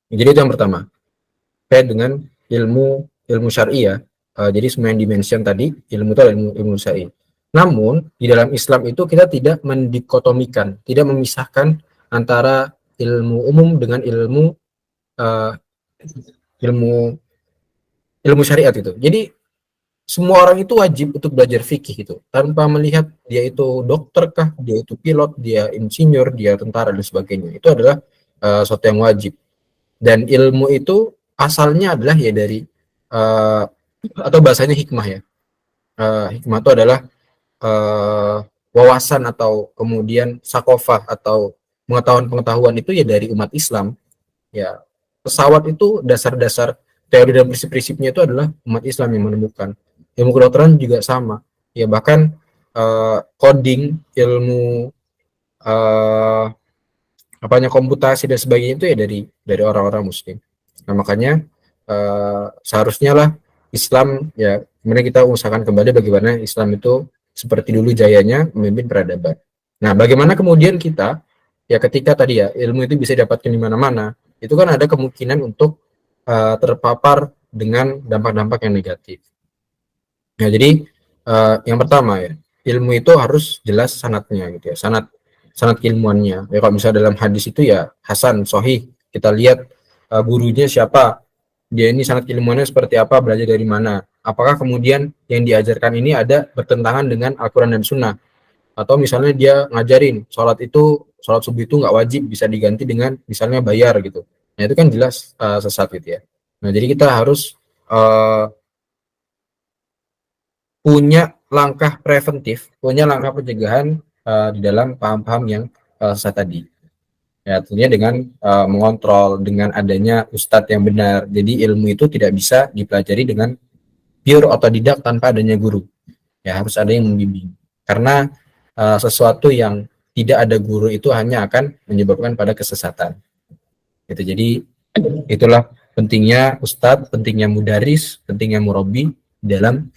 Jadi itu yang pertama. Terkait dengan ilmu syar'i ya. Jadi semua yang dimention tadi ilmu itu adalah ilmu syar'i. Namun di dalam Islam itu kita tidak mendikotomikan, tidak memisahkan antara ilmu umum dengan ilmu syariat itu. Jadi semua orang itu wajib untuk belajar fikih itu tanpa melihat dia itu dokter kah, dia itu pilot, dia insinyur, dia tentara dan sebagainya. Itu adalah sesuatu yang wajib. Dan ilmu itu asalnya adalah ya dari atau bahasanya hikmah ya. Hikmah itu adalah wawasan atau kemudian sakofah atau pengetahuan itu ya dari umat Islam. Ya, pesawat itu dasar-dasar teori dan prinsip-prinsipnya itu adalah umat Islam yang menemukan. Ilmu kedokteran juga sama. Ya bahkan coding, ilmu komputasi dan sebagainya itu ya dari orang-orang muslim. Nah, makanya seharusnya lah Islam ya kemudian kita usahakan kembali bagaimana Islam itu seperti dulu jayanya memimpin peradaban. Nah, bagaimana kemudian kita ya ketika tadi ya ilmu itu bisa didapatkan di mana-mana, itu kan ada kemungkinan untuk terpapar dengan dampak-dampak yang negatif. Nah, jadi yang pertama ya, ilmu itu harus jelas sanadnya gitu ya, sanad keilmuannya. Ya kalau misalnya dalam hadis itu ya hasan, sahih, kita lihat gurunya siapa, dia ini sanad keilmuannya seperti apa, belajar dari mana. Apakah kemudian yang diajarkan ini ada bertentangan dengan Al-Quran dan Sunnah? Atau misalnya dia ngajarin sholat subuh itu nggak wajib, bisa diganti dengan misalnya bayar gitu. Nah itu kan jelas sesat gitu ya. Nah jadi kita harus punya langkah preventif, punya langkah pencegahan di dalam paham-paham yang sesat tadi. Ya tentunya dengan mengontrol, dengan adanya ustadz yang benar. Jadi ilmu itu tidak bisa dipelajari dengan pure otodidak tanpa adanya guru. Ya harus ada yang membimbing. Karena sesuatu yang tidak ada guru itu hanya akan menyebabkan pada kesesatan. Gitu. Jadi itulah pentingnya ustadz, pentingnya mudaris, pentingnya murabi dalam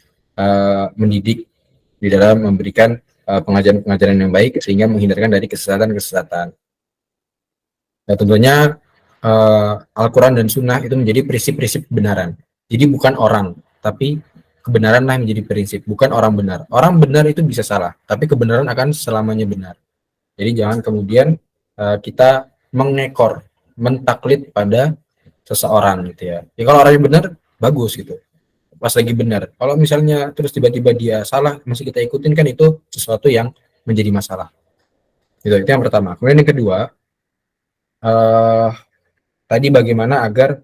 mendidik, di dalam memberikan pengajaran-pengajaran yang baik sehingga menghindarkan dari kesesatan-kesesatan. Nah, tentunya Al-Quran dan Sunnah itu menjadi prinsip-prinsip kebenaran. Jadi bukan orang, tapi kebenaranlah yang menjadi prinsip, bukan orang benar. Orang benar itu bisa salah, tapi kebenaran akan selamanya benar. Jadi jangan kemudian kita mengekor, mentaklid pada seseorang gitu ya. Ya kalau orangnya benar, bagus gitu. Pas lagi benar. Kalau misalnya terus tiba-tiba dia salah, masih kita ikutin kan itu sesuatu yang menjadi masalah. Itu yang pertama. Kemudian yang kedua, tadi bagaimana agar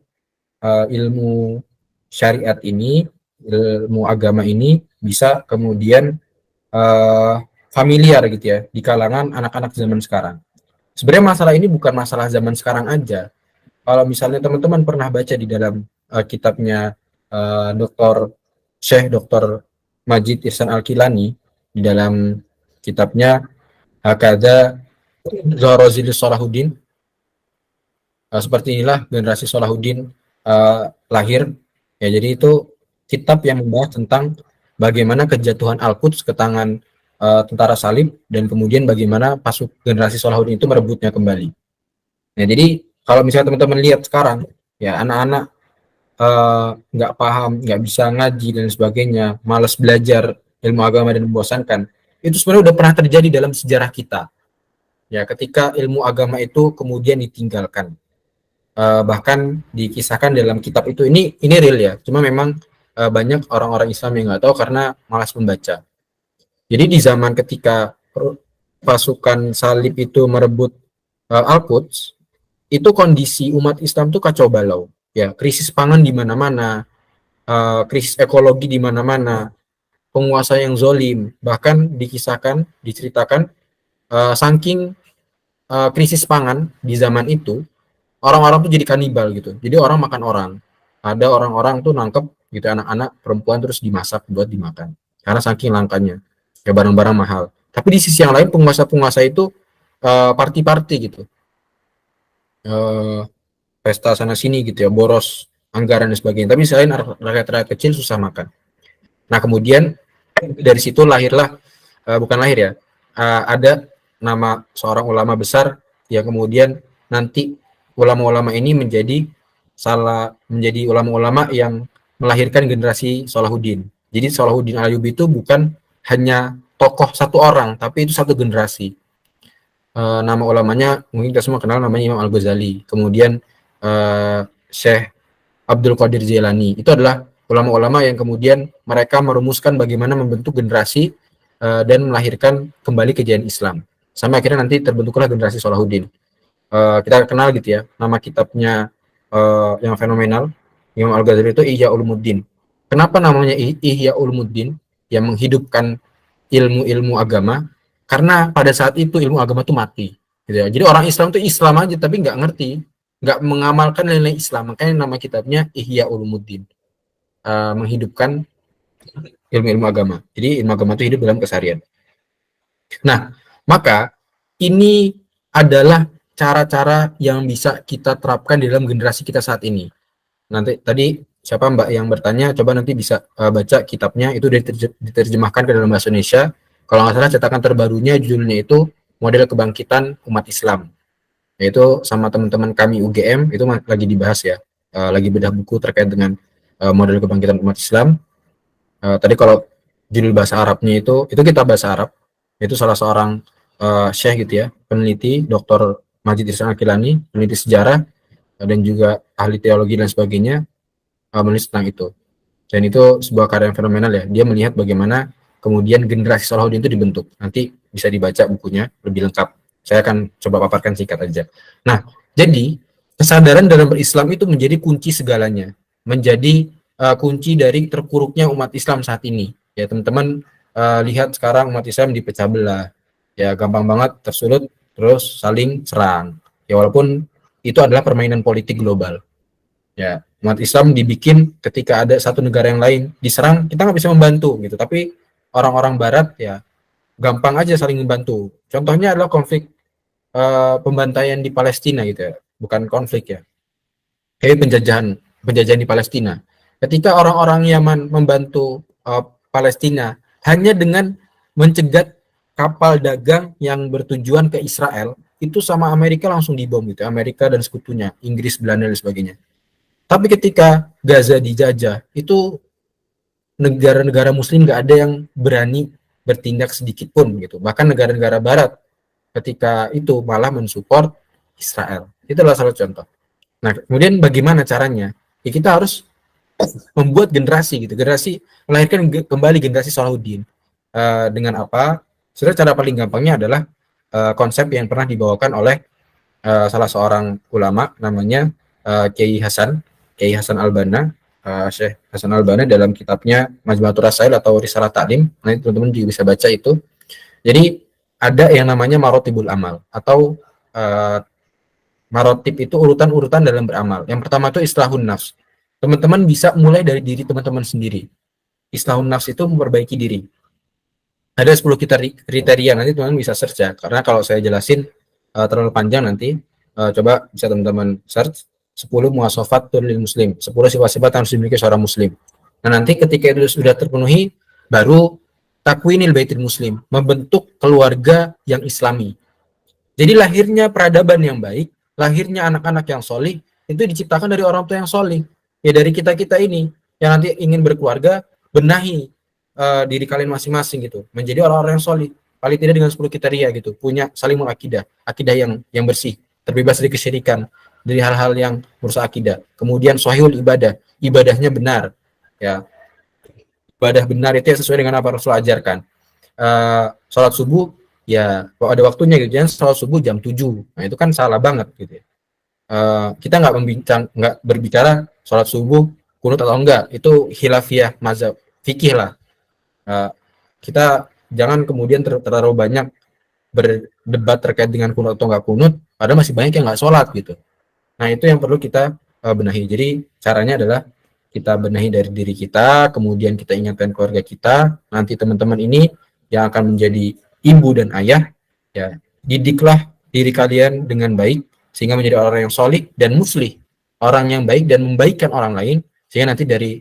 ilmu syariat ini, ilmu agama ini bisa kemudian familiar gitu ya di kalangan anak-anak zaman sekarang. Sebenarnya masalah ini bukan masalah zaman sekarang aja. Kalau misalnya teman-teman pernah baca di dalam kitabnya Dr. Syekh Dr. Majid Ihsan Al-Kilani di dalam kitabnya Hakadha Zohrozili Salahuddin, seperti inilah generasi Salahuddin lahir. Ya, jadi itu kitab yang membahas tentang bagaimana kejatuhan Al-Quds ke tangan tentara salib dan kemudian bagaimana generasi Salahuddin itu merebutnya kembali. Nah, jadi kalau misalnya teman-teman lihat sekarang, ya anak-anak nggak paham, nggak bisa ngaji dan sebagainya, malas belajar ilmu agama dan membosankan, itu sebenarnya udah pernah terjadi dalam sejarah kita. Ya, ketika ilmu agama itu kemudian ditinggalkan, bahkan dikisahkan dalam kitab itu, ini real ya. Cuma memang banyak orang-orang Islam yang nggak tahu karena malas membaca. Jadi di zaman ketika pasukan salib itu merebut Al-Quds, itu kondisi umat Islam tuh kacau balau. Ya, krisis pangan di mana-mana, krisis ekologi di mana-mana, penguasa yang zolim, bahkan diceritakan saking krisis pangan di zaman itu, orang-orang tuh jadi kanibal gitu. Jadi orang makan orang. Ada orang-orang tuh nangkep gitu anak-anak perempuan terus dimasak buat dimakan. Karena saking langkanya, ya barang-barang mahal. Tapi di sisi yang lain penguasa-penguasa itu party-party gitu. Pesta sana sini gitu ya, boros anggaran dan sebagainya. Tapi selain rakyat-rakyat kecil susah makan. Nah, kemudian dari situ lahirlah bukan lahir ya, ada nama seorang ulama besar yang kemudian nanti ulama-ulama ini menjadi ulama-ulama yang melahirkan generasi Salahuddin. Jadi Salahuddin Ayyubi itu bukan hanya tokoh satu orang, tapi itu satu generasi. Nama ulamanya mungkin kita semua kenal, namanya Imam Al-Ghazali. Kemudian Syekh Abdul Qadir Jailani. Itu adalah ulama-ulama yang kemudian mereka merumuskan bagaimana membentuk generasi dan melahirkan kembali kejayaan Islam. Sampai akhirnya nanti terbentuklah generasi Salahuddin. Kita kenal gitu ya, nama kitabnya yang fenomenal Imam Al-Ghazali itu Ihya Ulumuddin. Kenapa namanya Ihya Ulumuddin, yang menghidupkan ilmu-ilmu agama? Karena pada saat itu ilmu agama itu mati gitu ya. Jadi orang Islam itu Islam aja tapi nggak ngerti, nggak mengamalkan nilai Islam. Makanya nama kitabnya Ihya Ulumuddin, menghidupkan ilmu-ilmu agama. Jadi ilmu agama itu hidup dalam keseharian. Nah, maka ini adalah cara-cara yang bisa kita terapkan di dalam generasi kita saat ini. Nanti tadi siapa Mbak yang bertanya, coba nanti bisa baca kitabnya, itu diterjemahkan ke dalam bahasa Indonesia. Kalau nggak salah cetakan terbarunya judulnya itu Model Kebangkitan Umat Islam. Yaitu sama teman-teman kami UGM itu lagi dibahas ya, lagi bedah buku terkait dengan model kebangkitan umat Islam. Tadi kalau judul bahasa Arabnya itu kitab bahasa Arab, itu salah seorang syekh gitu ya, peneliti Dr. Majid Ihsan Al-Kilani, peneliti sejarah dan juga ahli teologi dan sebagainya, menulis tentang itu. Dan itu sebuah karya yang fenomenal ya. Dia melihat bagaimana kemudian generasi Salahuddin itu dibentuk. Nanti bisa dibaca bukunya lebih lengkap. Saya akan coba paparkan singkat aja. Nah, jadi kesadaran dalam berislam itu menjadi kunci segalanya, menjadi kunci dari terpuruknya umat Islam saat ini. Ya teman-teman lihat sekarang umat Islam dipecah belah, ya gampang banget tersulut, terus saling serang. Ya walaupun itu adalah permainan politik global. Ya umat Islam dibikin ketika ada satu negara yang lain diserang, kita nggak bisa membantu gitu. Tapi orang-orang Barat ya gampang aja saling membantu. Contohnya adalah konflik pembantaian di Palestina gitu ya, bukan konflik ya, kayak penjajahan di Palestina. Ketika orang-orang Yaman membantu Palestina hanya dengan mencegat kapal dagang yang bertujuan ke Israel, itu sama Amerika langsung dibom gitu, Amerika dan sekutunya, Inggris, Belanda dan sebagainya. Tapi ketika Gaza dijajah, itu negara-negara Muslim nggak ada yang berani bertindak sedikit pun gitu. Bahkan negara-negara Barat ketika itu malah mensupport Israel. Itu adalah salah contoh. Nah, kemudian bagaimana caranya? Ya, kita harus membuat generasi gitu, melahirkan kembali generasi Salahuddin. Dengan apa? Sebenarnya cara paling gampangnya adalah konsep yang pernah dibawakan oleh salah seorang ulama namanya Kiai Hasan Al-Banna, Syekh Hasan Al-Banna dalam kitabnya Majmu'atur Rasail atau Risalah Ta'lim. Nanti teman-teman juga bisa baca itu. Jadi ada yang namanya marotibul amal atau marotib itu urutan-urutan dalam beramal. Yang pertama itu islahun nafs. Teman-teman bisa mulai dari diri teman-teman sendiri. Islahun nafs itu memperbaiki diri. Ada 10 kriteria, nanti teman-teman bisa search ya. Karena kalau saya jelasin terlalu panjang nanti, coba bisa teman-teman search 10 muwasafatul lil muslim, 10 sifat-sifat yang harus dimiliki seorang muslim. Nah, nanti ketika itu sudah terpenuhi, baru takwinil baitil muslim, membentuk keluarga yang islami. Jadi lahirnya peradaban yang baik, lahirnya anak-anak yang solih, itu diciptakan dari orang tua yang solih. Ya dari kita-kita ini, yang nanti ingin berkeluarga, benahi diri kalian masing-masing gitu, menjadi orang-orang yang solih. Paling tidak dengan 10 kriteria gitu, punya salimul akidah, akidah yang bersih, terbebas dari kesyirikan, dari hal-hal yang merusak akidah. Kemudian sahihul ibadah, ibadahnya benar. Ya, ibadah benar itu yang sesuai dengan apa Rasul ajarkan. Sholat subuh ya kalau ada waktunya gitu, jangan sholat subuh jam 7. Nah itu kan salah banget gitu ya. Kita nggak berbicara sholat subuh kunut atau enggak, itu khilafiyah mazhab fikih lah. Kita jangan kemudian terlalu banyak berdebat terkait dengan kunut atau enggak kunut, padahal masih banyak yang nggak sholat gitu. Nah itu yang perlu kita benahi. Jadi caranya adalah kita benahi dari diri kita, kemudian kita ingatkan keluarga kita, nanti teman-teman ini yang akan menjadi ibu dan ayah, ya didiklah diri kalian dengan baik, sehingga menjadi orang yang solih dan muslih, orang yang baik dan membaikkan orang lain, sehingga nanti dari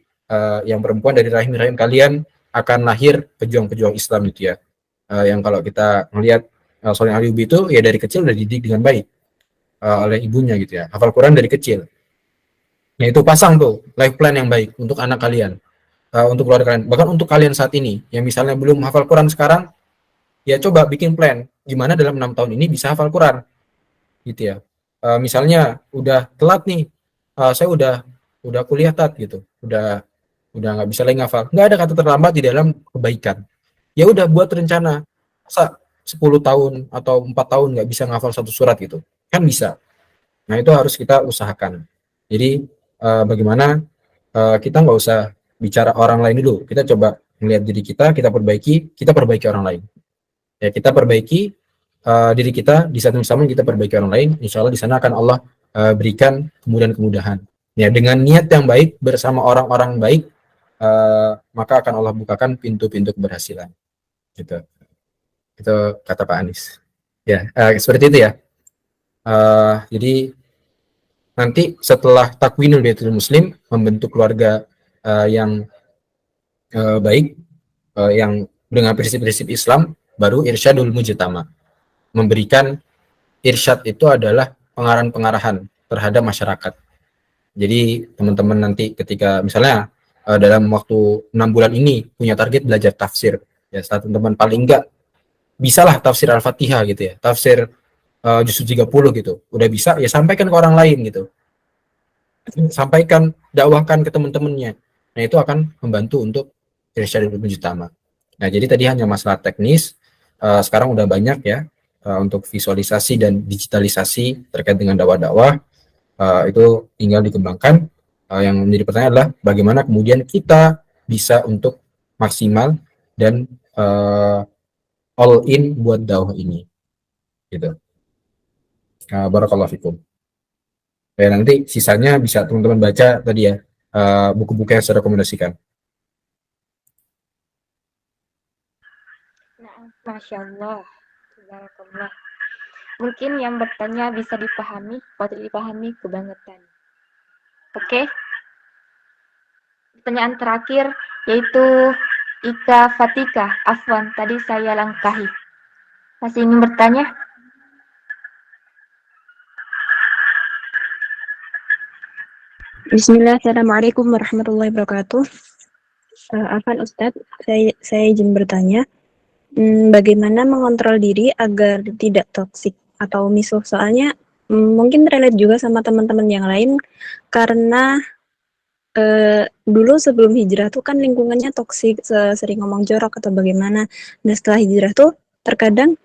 yang perempuan dari rahim-rahim kalian akan lahir pejuang-pejuang Islam gitu ya. Yang kalau kita melihat Soleh Ayyubi itu ya dari kecil udah dididik dengan baik oleh ibunya gitu ya, hafal Quran dari kecil. Nah itu pasang tuh life plan yang baik untuk anak kalian, untuk keluarga kalian, bahkan untuk kalian saat ini yang misalnya belum hafal Quran sekarang, ya coba bikin plan gimana dalam 6 tahun ini bisa hafal Quran gitu ya. Misalnya udah telat nih, saya udah kuliah gitu, udah nggak bisa lagi ngafal, nggak ada kata terlambat di dalam kebaikan. Ya udah buat rencana, masa 10 tahun atau 4 tahun nggak bisa ngafal satu surat gitu, kan bisa. Nah itu harus kita usahakan. Jadi bagaimana kita nggak usah bicara orang lain dulu, kita coba melihat diri kita perbaiki orang lain. Ya kita perbaiki diri kita, di saat yang sama kita perbaiki orang lain, insya Allah di sana akan Allah berikan kemudahan-kemudahan. Ya dengan niat yang baik bersama orang-orang baik, maka akan Allah bukakan pintu-pintu keberhasilan. Gitu. Itu kata Pak Anies. Ya seperti itu ya. Jadi nanti setelah takwinul baitul muslim, membentuk keluarga yang baik, yang dengan prinsip-prinsip Islam, baru irsyadul mujtama. Memberikan irsyad itu adalah pengarahan-pengarahan terhadap masyarakat. Jadi teman-teman nanti ketika misalnya dalam waktu 6 bulan ini punya target belajar tafsir, ya teman-teman paling enggak bisalah tafsir Al-Fatihah gitu ya, tafsir juz 30 gitu, udah bisa ya sampaikan ke orang lain gitu, sampaikan, dakwahkan ke teman-temannya. Nah itu akan membantu untuk irsyadul mujtama. Nah jadi tadi hanya masalah teknis, sekarang udah banyak ya untuk visualisasi dan digitalisasi terkait dengan dakwah-dakwah, itu tinggal dikembangkan. Yang menjadi pertanyaan adalah bagaimana kemudian kita bisa untuk maksimal dan all in buat dakwah ini gitu. Barakallahu fikum. Ya nanti sisanya bisa teman-teman baca tadi ya, buku-buku yang saya rekomendasikan. Masya Allah. Barakallah. Mungkin yang bertanya bisa dipahami, kalau tidak dipahami kebangetan. Oke. Pertanyaan terakhir yaitu Ika Fatika. Afwan, tadi saya langkahi. Masih ingin bertanya? Bismillah, Assalamualaikum warahmatullahi wabarakatuh. Afwan Ustadz, saya izin bertanya, bagaimana mengontrol diri agar tidak toksik atau misuh? Soalnya mungkin relate juga sama teman-teman yang lain, karena dulu sebelum hijrah tuh kan lingkungannya toksik, sering ngomong jorok atau bagaimana. Nah setelah hijrah tuh terkadang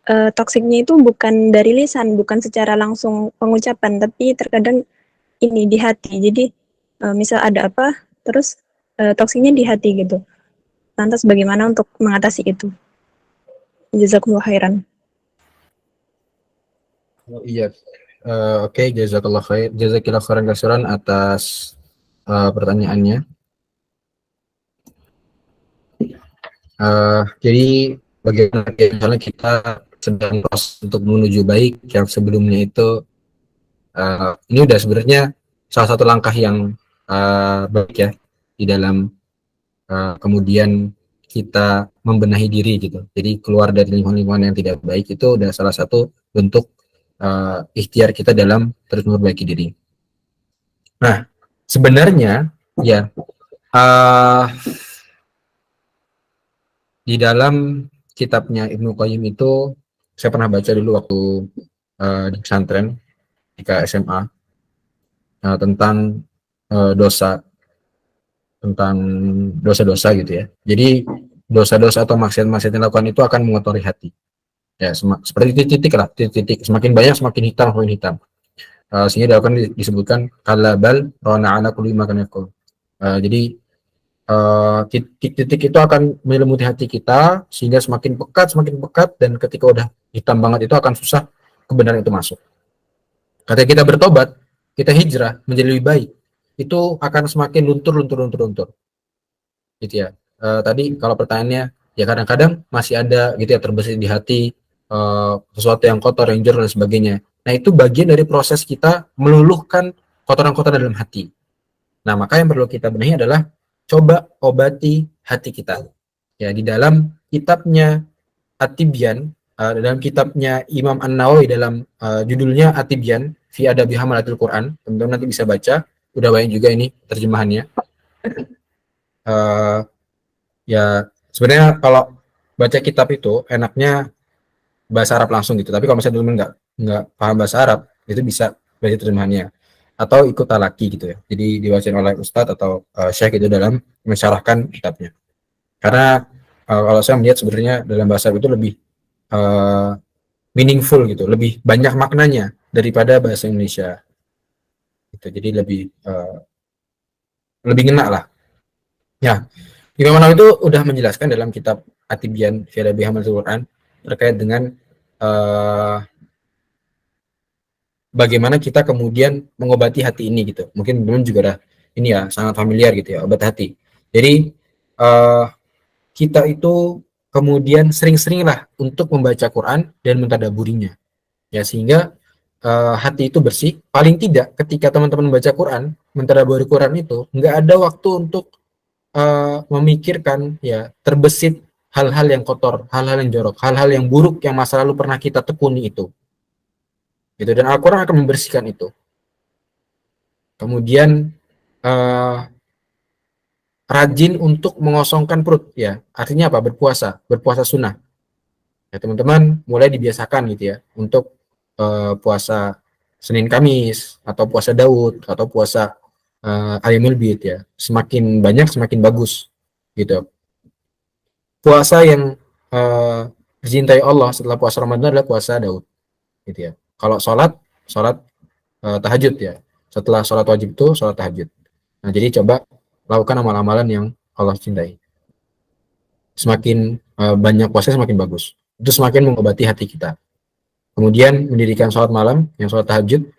toksiknya itu bukan dari lisan, bukan secara langsung pengucapan, tapi terkadang ini di hati. Jadi misal ada apa, terus toksiknya di hati gitu. Lantas bagaimana untuk mengatasi itu? Jazakumullah khairan. Oh, iya. Oke, jazakillah khairan kasiran atas pertanyaannya. Jadi bagaimana misalnya kita sedang proses untuk menuju baik yang sebelumnya itu ini udah sebenarnya salah satu langkah yang baik ya di dalam kemudian kita membenahi diri gitu. Jadi keluar dari lingkungan-lingkungan yang tidak baik itu udah salah satu bentuk ikhtiar kita dalam terus memperbaiki diri. Nah, sebenarnya ya di dalam kitabnya Ibnu Qayyim itu saya pernah baca dulu waktu di pesantren ketika SMA tentang dosa, tentang dosa-dosa gitu ya. Jadi dosa-dosa atau maksiat-maksiat yang dilakukan itu akan mengotori hati. Ya, seperti titik-titik lah, titik-titik semakin banyak semakin hitam, semakin hitam. Sehingga dilakukan disebutkan kalabal rona ala kulli makan yakul. Jadi titik-titik itu akan menyelimuti hati kita sehingga semakin pekat dan ketika udah hitam banget itu akan susah kebenaran itu masuk. Ketika kita bertobat, kita hijrah menjadi lebih baik, itu akan semakin luntur gitu ya. Tadi kalau pertanyaannya ya kadang-kadang masih ada gitu ya terbesit di hati sesuatu yang kotor, yang jorok dan sebagainya. Nah, itu bagian dari proses kita meluluhkan kotoran-kotoran dalam hati. Nah, maka yang perlu kita benahi adalah coba obati hati kita. Ya, di dalam kitabnya At-Tibyan, dalam kitabnya Imam An-Nawawi dalam judulnya At-Tibyan fi Adabi Hamalatil Quran, teman-teman nanti bisa baca. Udah banyak juga ini terjemahannya. Ya, sebenarnya kalau baca kitab itu enaknya bahasa Arab langsung gitu. Tapi kalau misalnya teman-teman nggak paham bahasa Arab, itu bisa baca terjemahannya atau ikut talaki gitu ya. Jadi dibacain oleh ustadz atau syekh itu dalam mensyarahkan kitabnya. Karena kalau saya melihat sebenarnya dalam bahasa Arab itu lebih meaningful gitu, lebih banyak maknanya daripada bahasa Indonesia. Gitu. Jadi lebih ngena lah. Ya, Imam Nawawi itu udah menjelaskan dalam kitab At-Tibyan fi Adabi Hamalatil Quran terkait dengan bagaimana kita kemudian mengobati hati ini gitu. Mungkin teman juga udah ini ya sangat familiar gitu ya, obat hati. Jadi kita itu kemudian sering-seringlah untuk membaca Quran dan mentadaburinya. Ya, sehingga hati itu bersih. Paling tidak ketika teman-teman membaca Quran, mentadaburi Quran itu nggak ada waktu untuk memikirkan ya terbesit hal-hal yang kotor, hal-hal yang jorok, hal-hal yang buruk yang masa lalu pernah kita tekuni itu. Gitu, dan Al-Quran akan membersihkan itu. Kemudian rajin untuk mengosongkan perut ya. Artinya apa? Berpuasa sunnah. Ya, teman-teman mulai dibiasakan gitu ya untuk puasa Senin Kamis atau puasa Daud atau puasa Ayyamul Bid ya. Semakin banyak semakin bagus gitu. Puasa yang dicintai Allah setelah puasa Ramadan adalah puasa Daud gitu ya. Kalau sholat tahajud ya. Setelah sholat wajib itu sholat tahajud. Nah, jadi coba lakukan amalan-amalan yang Allah cintai. Semakin banyak puasa semakin bagus. Itu semakin mengobati hati kita. Kemudian mendirikan sholat malam, yang sholat tahajud,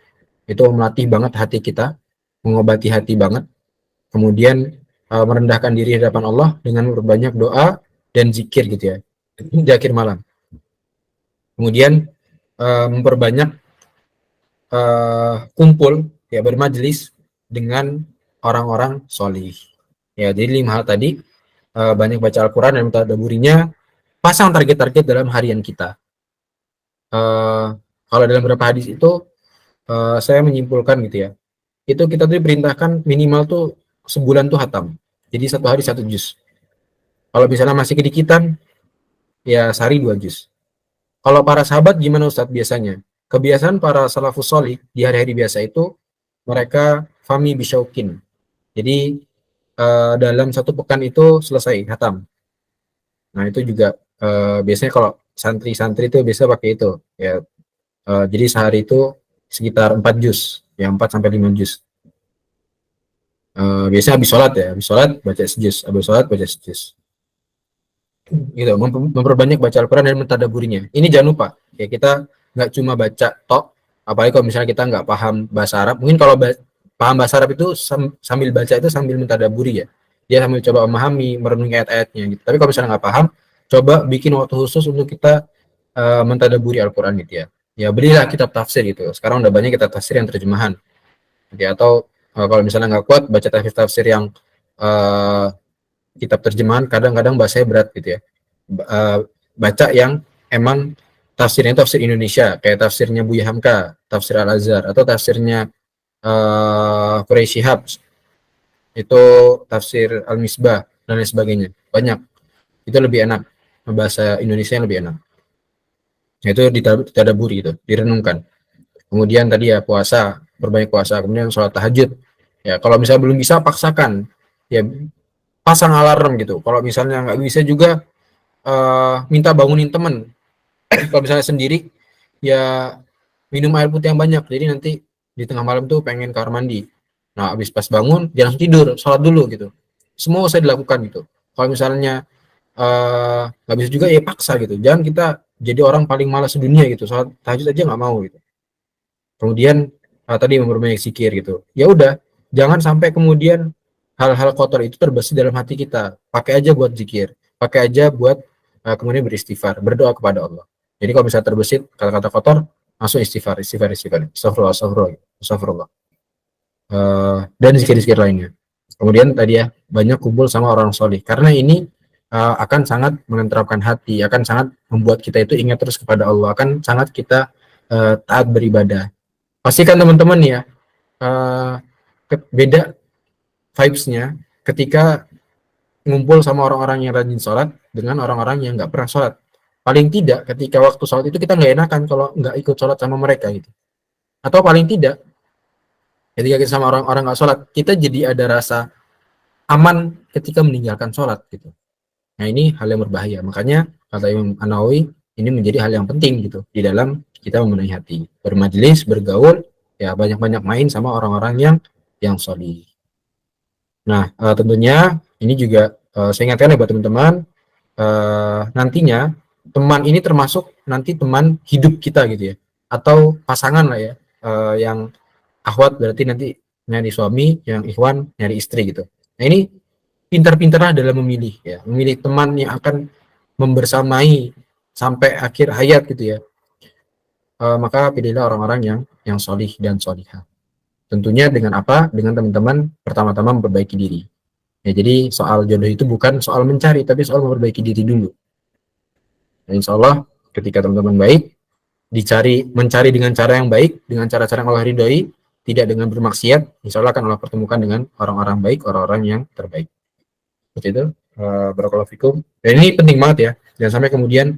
itu melatih banget hati kita, mengobati hati banget. Kemudian merendahkan diri di hadapan Allah dengan berbanyak doa dan zikir gitu ya. Di akhir malam. Kemudian memperbanyak kumpul ya bermajelis dengan orang-orang solih. Ya, jadi 5 hal tadi, banyak baca Al-Quran dan mentadaburinya, pasang target-target dalam harian kita. Kalau dalam beberapa hadis itu, saya menyimpulkan gitu ya, itu kita tuh diperintahkan minimal tuh sebulan tuh hatam. Jadi 1 hari 1 juz. Kalau misalnya masih kedikitan, ya sehari 2 juz. Kalau para sahabat gimana Ustadz biasanya? Kebiasaan para salafus sholih di hari-hari biasa itu, mereka fami bisyaukin. Jadi dalam 1 pekan itu selesai hatam. Nah, itu juga biasanya kalau santri-santri itu biasa pakai itu ya. Jadi sehari itu sekitar 4 juz, ya 4 sampai 5 juz. Biasanya habis sholat baca sejuz, habis sholat baca sejuz. Gitu, memperbanyak baca Al-Quran dan mentadaburinya. Ini jangan lupa ya, kita nggak cuma baca tok, Apalagi kalau misalnya kita nggak paham bahasa Arab, mungkin kalau paham bahasa Arab itu sambil baca itu sambil mentadaburi ya. Dia sambil coba memahami, merenungi ayat-ayatnya gitu. Tapi kalau misalnya nggak paham, coba bikin waktu khusus untuk kita mentadaburi Al-Quran gitu ya. Ya belilah kitab tafsir gitu. Sekarang udah banyak kitab tafsir yang terjemahan. Gitu, atau kalau misalnya nggak kuat, baca tafsir yang kitab terjemahan kadang-kadang bahasanya berat gitu ya. Baca yang emang tafsirnya tafsir Indonesia, kayak tafsirnya Buya Hamka, tafsir Al-Azhar, atau tafsirnya Quraisy Shihab, itu tafsir Al-Misbah, dan lain sebagainya. Banyak. Itu lebih enak. Bahasa Indonesia yang lebih enak. Itu ditadaburi gitu, direnungkan. Kemudian tadi ya puasa, berbanyak puasa, kemudian sholat tahajud. Ya, kalau misalnya belum bisa, paksakan. Ya, pasang alarm gitu. Kalau misalnya nggak bisa juga, minta bangunin temen. Kalau misalnya sendiri, ya minum air putih yang banyak. Jadi nanti di tengah malam tuh pengen kamar mandi. Nah, habis pas bangun, jangan langsung tidur, sholat dulu gitu. Semua usah dilakukan gitu. Kalau misalnya nggak bisa juga, ya paksa gitu. Jangan kita jadi orang paling malas sedunia gitu. Sholat tahajud aja nggak mau gitu. Kemudian tadi memperbanyak zikir gitu. Ya udah, jangan sampai kemudian hal-hal kotor itu terbesit dalam hati kita. Pakai aja buat zikir, pakai aja buat kemudian beristighfar, berdoa kepada Allah. Jadi kalau bisa terbesit kata-kata kotor, langsung istighfar, astagfirullah, astagfirullah. Dan zikir-zikir lainnya. Kemudian tadi ya, banyak kumpul sama orang soleh. Karena ini akan sangat menenteramkan hati, akan sangat membuat kita itu ingat terus kepada Allah, akan sangat kita taat beribadah. Pastikan teman-teman ya, beda vibes-nya ketika ngumpul sama orang-orang yang rajin sholat dengan orang-orang yang nggak pernah sholat. Paling tidak ketika waktu sholat itu kita nggak enakan kalau nggak ikut sholat sama mereka gitu. Atau paling tidak ketika kita sama orang-orang nggak sholat, kita jadi ada rasa aman ketika meninggalkan sholat gitu. Nah ini hal yang berbahaya. Makanya kata Imam An-Nawawi, ini menjadi hal yang penting gitu di dalam kita membenahi hati, bermajelis, bergaul, ya banyak-banyak main sama orang-orang yang sholih. Nah tentunya ini juga saya ingatkan ya buat teman-teman, nantinya teman ini termasuk nanti teman hidup kita gitu ya, atau pasangan lah ya, yang akhwat berarti nanti nyari suami, yang ikhwan nyari istri gitu. Nah ini pintar-pintarlah dalam memilih ya, memilih teman yang akan membersamai sampai akhir hayat gitu ya. Maka pilihlah orang-orang yang solih dan solihah. Tentunya dengan apa? Dengan teman-teman pertama-tama memperbaiki diri. Ya, jadi soal jodoh itu bukan soal mencari, tapi soal memperbaiki diri dulu. Nah, insya Allah ketika teman-teman baik, mencari dengan cara yang baik, dengan cara-cara yang Allah ridhoi, tidak dengan bermaksiat, insya Allah akan Allah pertemukan dengan orang-orang baik, orang-orang yang terbaik. Seperti itu. Barakallahu fikum. Dan ini penting banget ya. Jangan sampai kemudian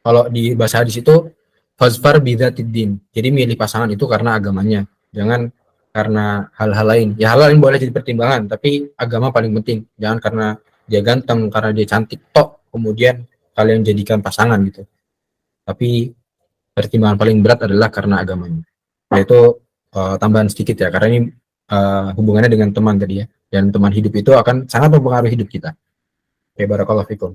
kalau di bahasa hadis itu fazfar bidzatiddin. Jadi milih pasangan itu karena agamanya. Jangan karena hal-hal lain. Ya hal lain boleh jadi pertimbangan, tapi agama paling penting. Jangan karena dia ganteng, karena dia cantik tok kemudian kalian jadikan pasangan gitu. Tapi pertimbangan paling berat adalah karena agamanya. Yaitu tambahan sedikit ya, karena ini hubungannya dengan teman tadi ya. Dan teman hidup itu akan sangat mempengaruhi hidup kita. Oke, barakallahu fikum.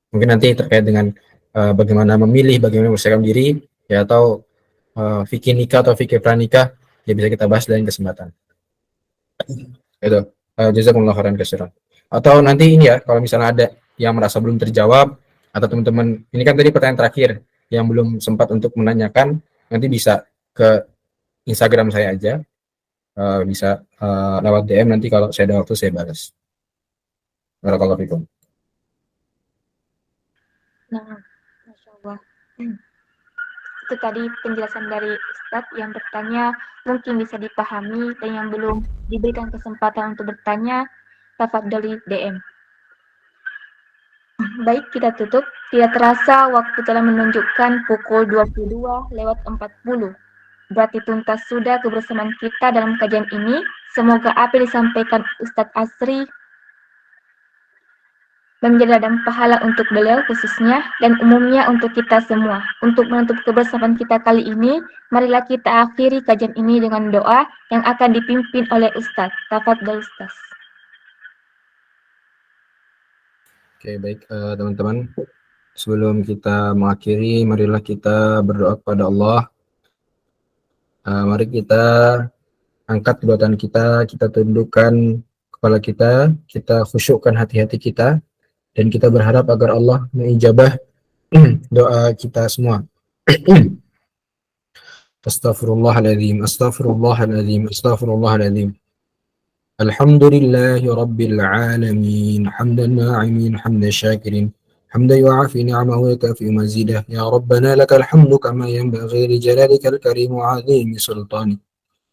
Mungkin nanti terkait dengan bagaimana memilih, bagaimana mempersiapkan diri, ya atau fikih nikah atau fikih pranikah, ya bisa kita bahas dalam kesempatan. Itu. Jazakumullah khairan katsiran. Atau nanti ini ya, kalau misalnya ada yang merasa belum terjawab, atau teman-teman, ini kan tadi pertanyaan terakhir, yang belum sempat untuk menanyakan, nanti bisa ke Instagram saya aja, bisa lewat DM, nanti kalau saya ada waktu saya balas. Barakallahu fikum. Nah, Masya Allah. Itu tadi penjelasan dari Ustadz yang bertanya mungkin bisa dipahami, dan yang belum diberikan kesempatan untuk bertanya, tafadhali DM. Baik, kita tutup. Tidak terasa waktu telah menunjukkan pukul 22:40. Berarti tuntas sudah kebersamaan kita dalam kajian ini. Semoga apa yang disampaikan Ustadz Asri menjadi ladang pahala untuk beliau khususnya dan umumnya untuk kita semua. Untuk menutup kebersamaan kita kali ini, marilah kita akhiri kajian ini dengan doa yang akan dipimpin oleh Ustadz. Tafadhol Ustadz. Oke, baik teman-teman. Sebelum kita mengakhiri, marilah kita berdoa kepada Allah. Mari kita angkat kedua tangan kita tundukkan kepala kita khusyukkan hati-hati kita, dan kita berharap agar Allah mengijabah doa kita semua. Astaghfirullahaladzim, astaghfirullahaladzim, astaghfirullahaladzim. Alhamdulillahi rabbil alamin, hamdan na'imin, hamdan syakirin, حمدا يعافي نعمه ويكافئ مزيده يا ربنا لك الحمد كما ينبغي لجلالك الكريم وعظيم سلطانك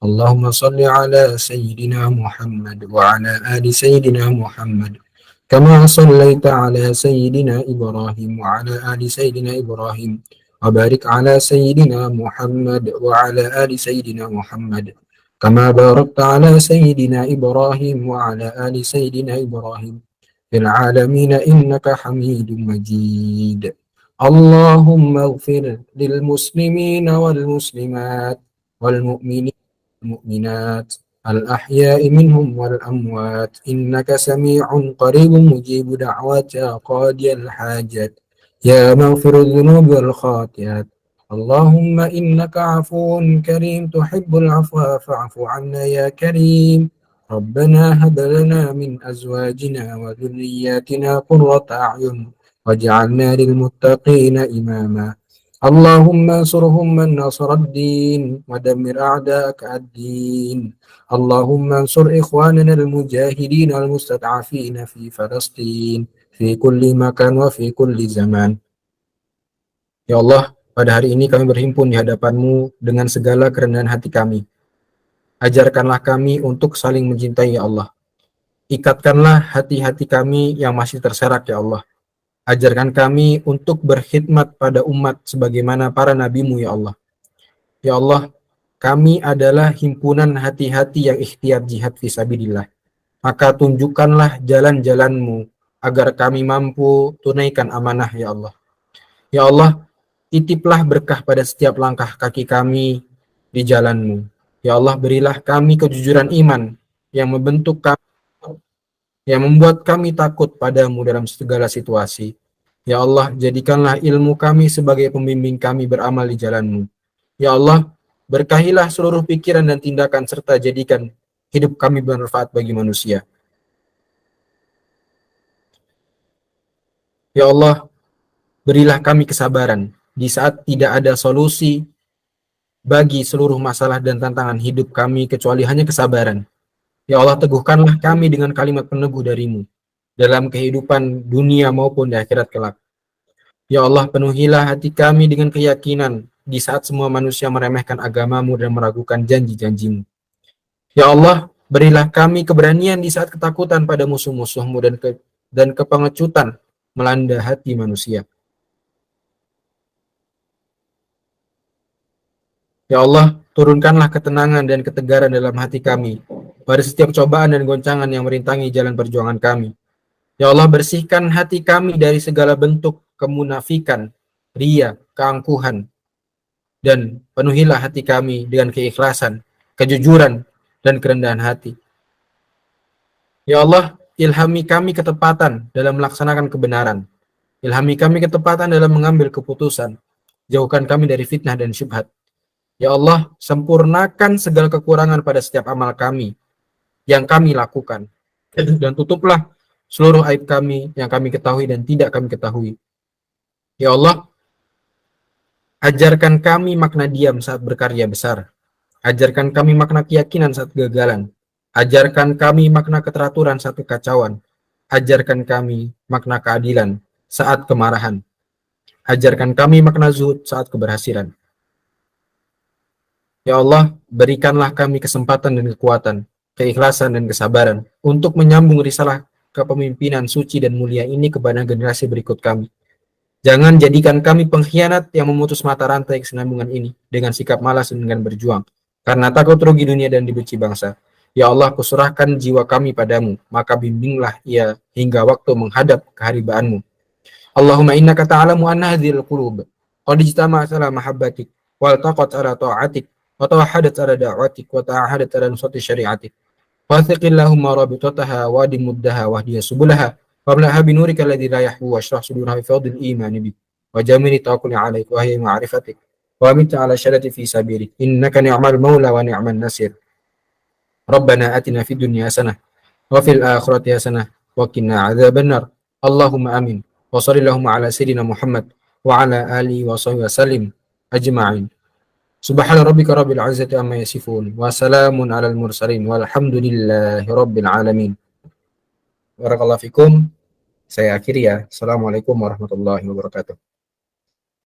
اللهم صل على سيدنا محمد وعلى آل سيدنا محمد كما صليت على سيدنا إبراهيم وعلى آل سيدنا إبراهيم وبارك على سيدنا محمد وعلى آل سيدنا محمد كما باركت على سيدنا إبراهيم وعلى آل سيدنا إبراهيم في العالمين إنك حميد مجيد اللهم اغفر للمسلمين والمسلمات والمؤمنين والمؤمنات الأحياء منهم والأموات إنك سميع قريب مجيب دعوات قاضي الحاجات يا مغفر الذنوب والخاطئات اللهم إنك عفو كريم تحب العفو فاعف عنا يا كريم ربنا هب لنا من أزواجنا وذرياتنا قرة أعين واجعلنا للمتقين إماما اللهم انصرهم من نصر الدين ودمر أعداءك الدين اللهم انصر إخواننا المجاهدين المستضعفين في فلسطين في كل مكان وفي كل زمان. Ya Allah, pada hari ini kami berhimpun di hadapan-Mu dengan segala kerendahan hati kami. Ajarkanlah kami untuk saling mencintai ya Allah. Ikatkanlah hati-hati kami yang masih terserak ya Allah. Ajarkan kami untuk berkhidmat pada umat sebagaimana para nabi-Mu ya Allah. Ya Allah, kami adalah himpunan hati-hati yang ikhtiar jihad fisabilillah. Maka tunjukkanlah jalan-jalan-Mu agar kami mampu tunaikan amanah ya Allah. Ya Allah, titiplah berkah pada setiap langkah kaki kami di jalan-Mu. Ya Allah, berilah kami kejujuran iman yang membentuk kami, yang membuat kami takut padamu dalam segala situasi. Ya Allah, jadikanlah ilmu kami sebagai pembimbing kami beramal di jalan-Mu. Ya Allah, berkahilah seluruh pikiran dan tindakan serta jadikan hidup kami bermanfaat bagi manusia. Ya Allah, berilah kami kesabaran di saat tidak ada solusi bagi seluruh masalah dan tantangan hidup kami kecuali hanya kesabaran. Ya Allah, teguhkanlah kami dengan kalimat peneguh dari-Mu dalam kehidupan dunia maupun di akhirat kelak. Ya Allah, penuhilah hati kami dengan keyakinan di saat semua manusia meremehkan agama-Mu dan meragukan janji-janji-Mu. Ya Allah, berilah kami keberanian di saat ketakutan pada musuh-musuh-Mu dan kepengecutan melanda hati manusia. Ya Allah, turunkanlah ketenangan dan ketegaran dalam hati kami pada setiap cobaan dan goncangan yang merintangi jalan perjuangan kami. Ya Allah, bersihkan hati kami dari segala bentuk kemunafikan, ria, keangkuhan, dan penuhilah hati kami dengan keikhlasan, kejujuran, dan kerendahan hati. Ya Allah, ilhami kami ketepatan dalam melaksanakan kebenaran. Ilhami kami ketepatan dalam mengambil keputusan. Jauhkan kami dari fitnah dan syubhat. Ya Allah, sempurnakan segala kekurangan pada setiap amal kami yang kami lakukan. Dan tutuplah seluruh aib kami yang kami ketahui dan tidak kami ketahui. Ya Allah, ajarkan kami makna diam saat berkarya besar. Ajarkan kami makna keyakinan saat kegagalan. Ajarkan kami makna keteraturan saat kekacauan. Ajarkan kami makna keadilan saat kemarahan. Ajarkan kami makna zuhud saat keberhasilan. Ya Allah, berikanlah kami kesempatan dan kekuatan, keikhlasan dan kesabaran untuk menyambung risalah kepemimpinan suci dan mulia ini kepada generasi berikut kami. Jangan jadikan kami pengkhianat yang memutus mata rantai kesinambungan ini dengan sikap malas dan dengan berjuang, karena takut rugi dunia dan dibenci bangsa. Ya Allah, kuserahkan jiwa kami padamu, maka bimbinglah ia hingga waktu menghadap keharibaanmu. Allahumma innaka ta'alamu anna hadhil qulub qad ijtama'at ala mahabbatik wal taqat ala ta'atik وتوحدت على دعوتك وتعهدت على نصرة شريعتك واثق اللهم رابطتها وادم مدها واهدي سبلها واملأها بنورك الذي لا يحبو واشرح صدورها بفضل الإيمان بك وجميل التوكل عليك وهي معرفتك وأمت على شرة في سبيلك إنك نعم المولى ونعم النصير ربنا آتنا في الدنيا حسنة وفي الآخرة حسنة وقنا عذاب النار اللهم آمين وصلى اللهم على سيدنا محمد وعلى آله وصحبه وسلم أجمعين سبحان ربك رب العزة عما يصفون وسلام على المرسلين والحمد لله رب العالمين. Barakallahu fikum. Saya akhiri ya. Assalamualaikum warahmatullahi wabarakatuh.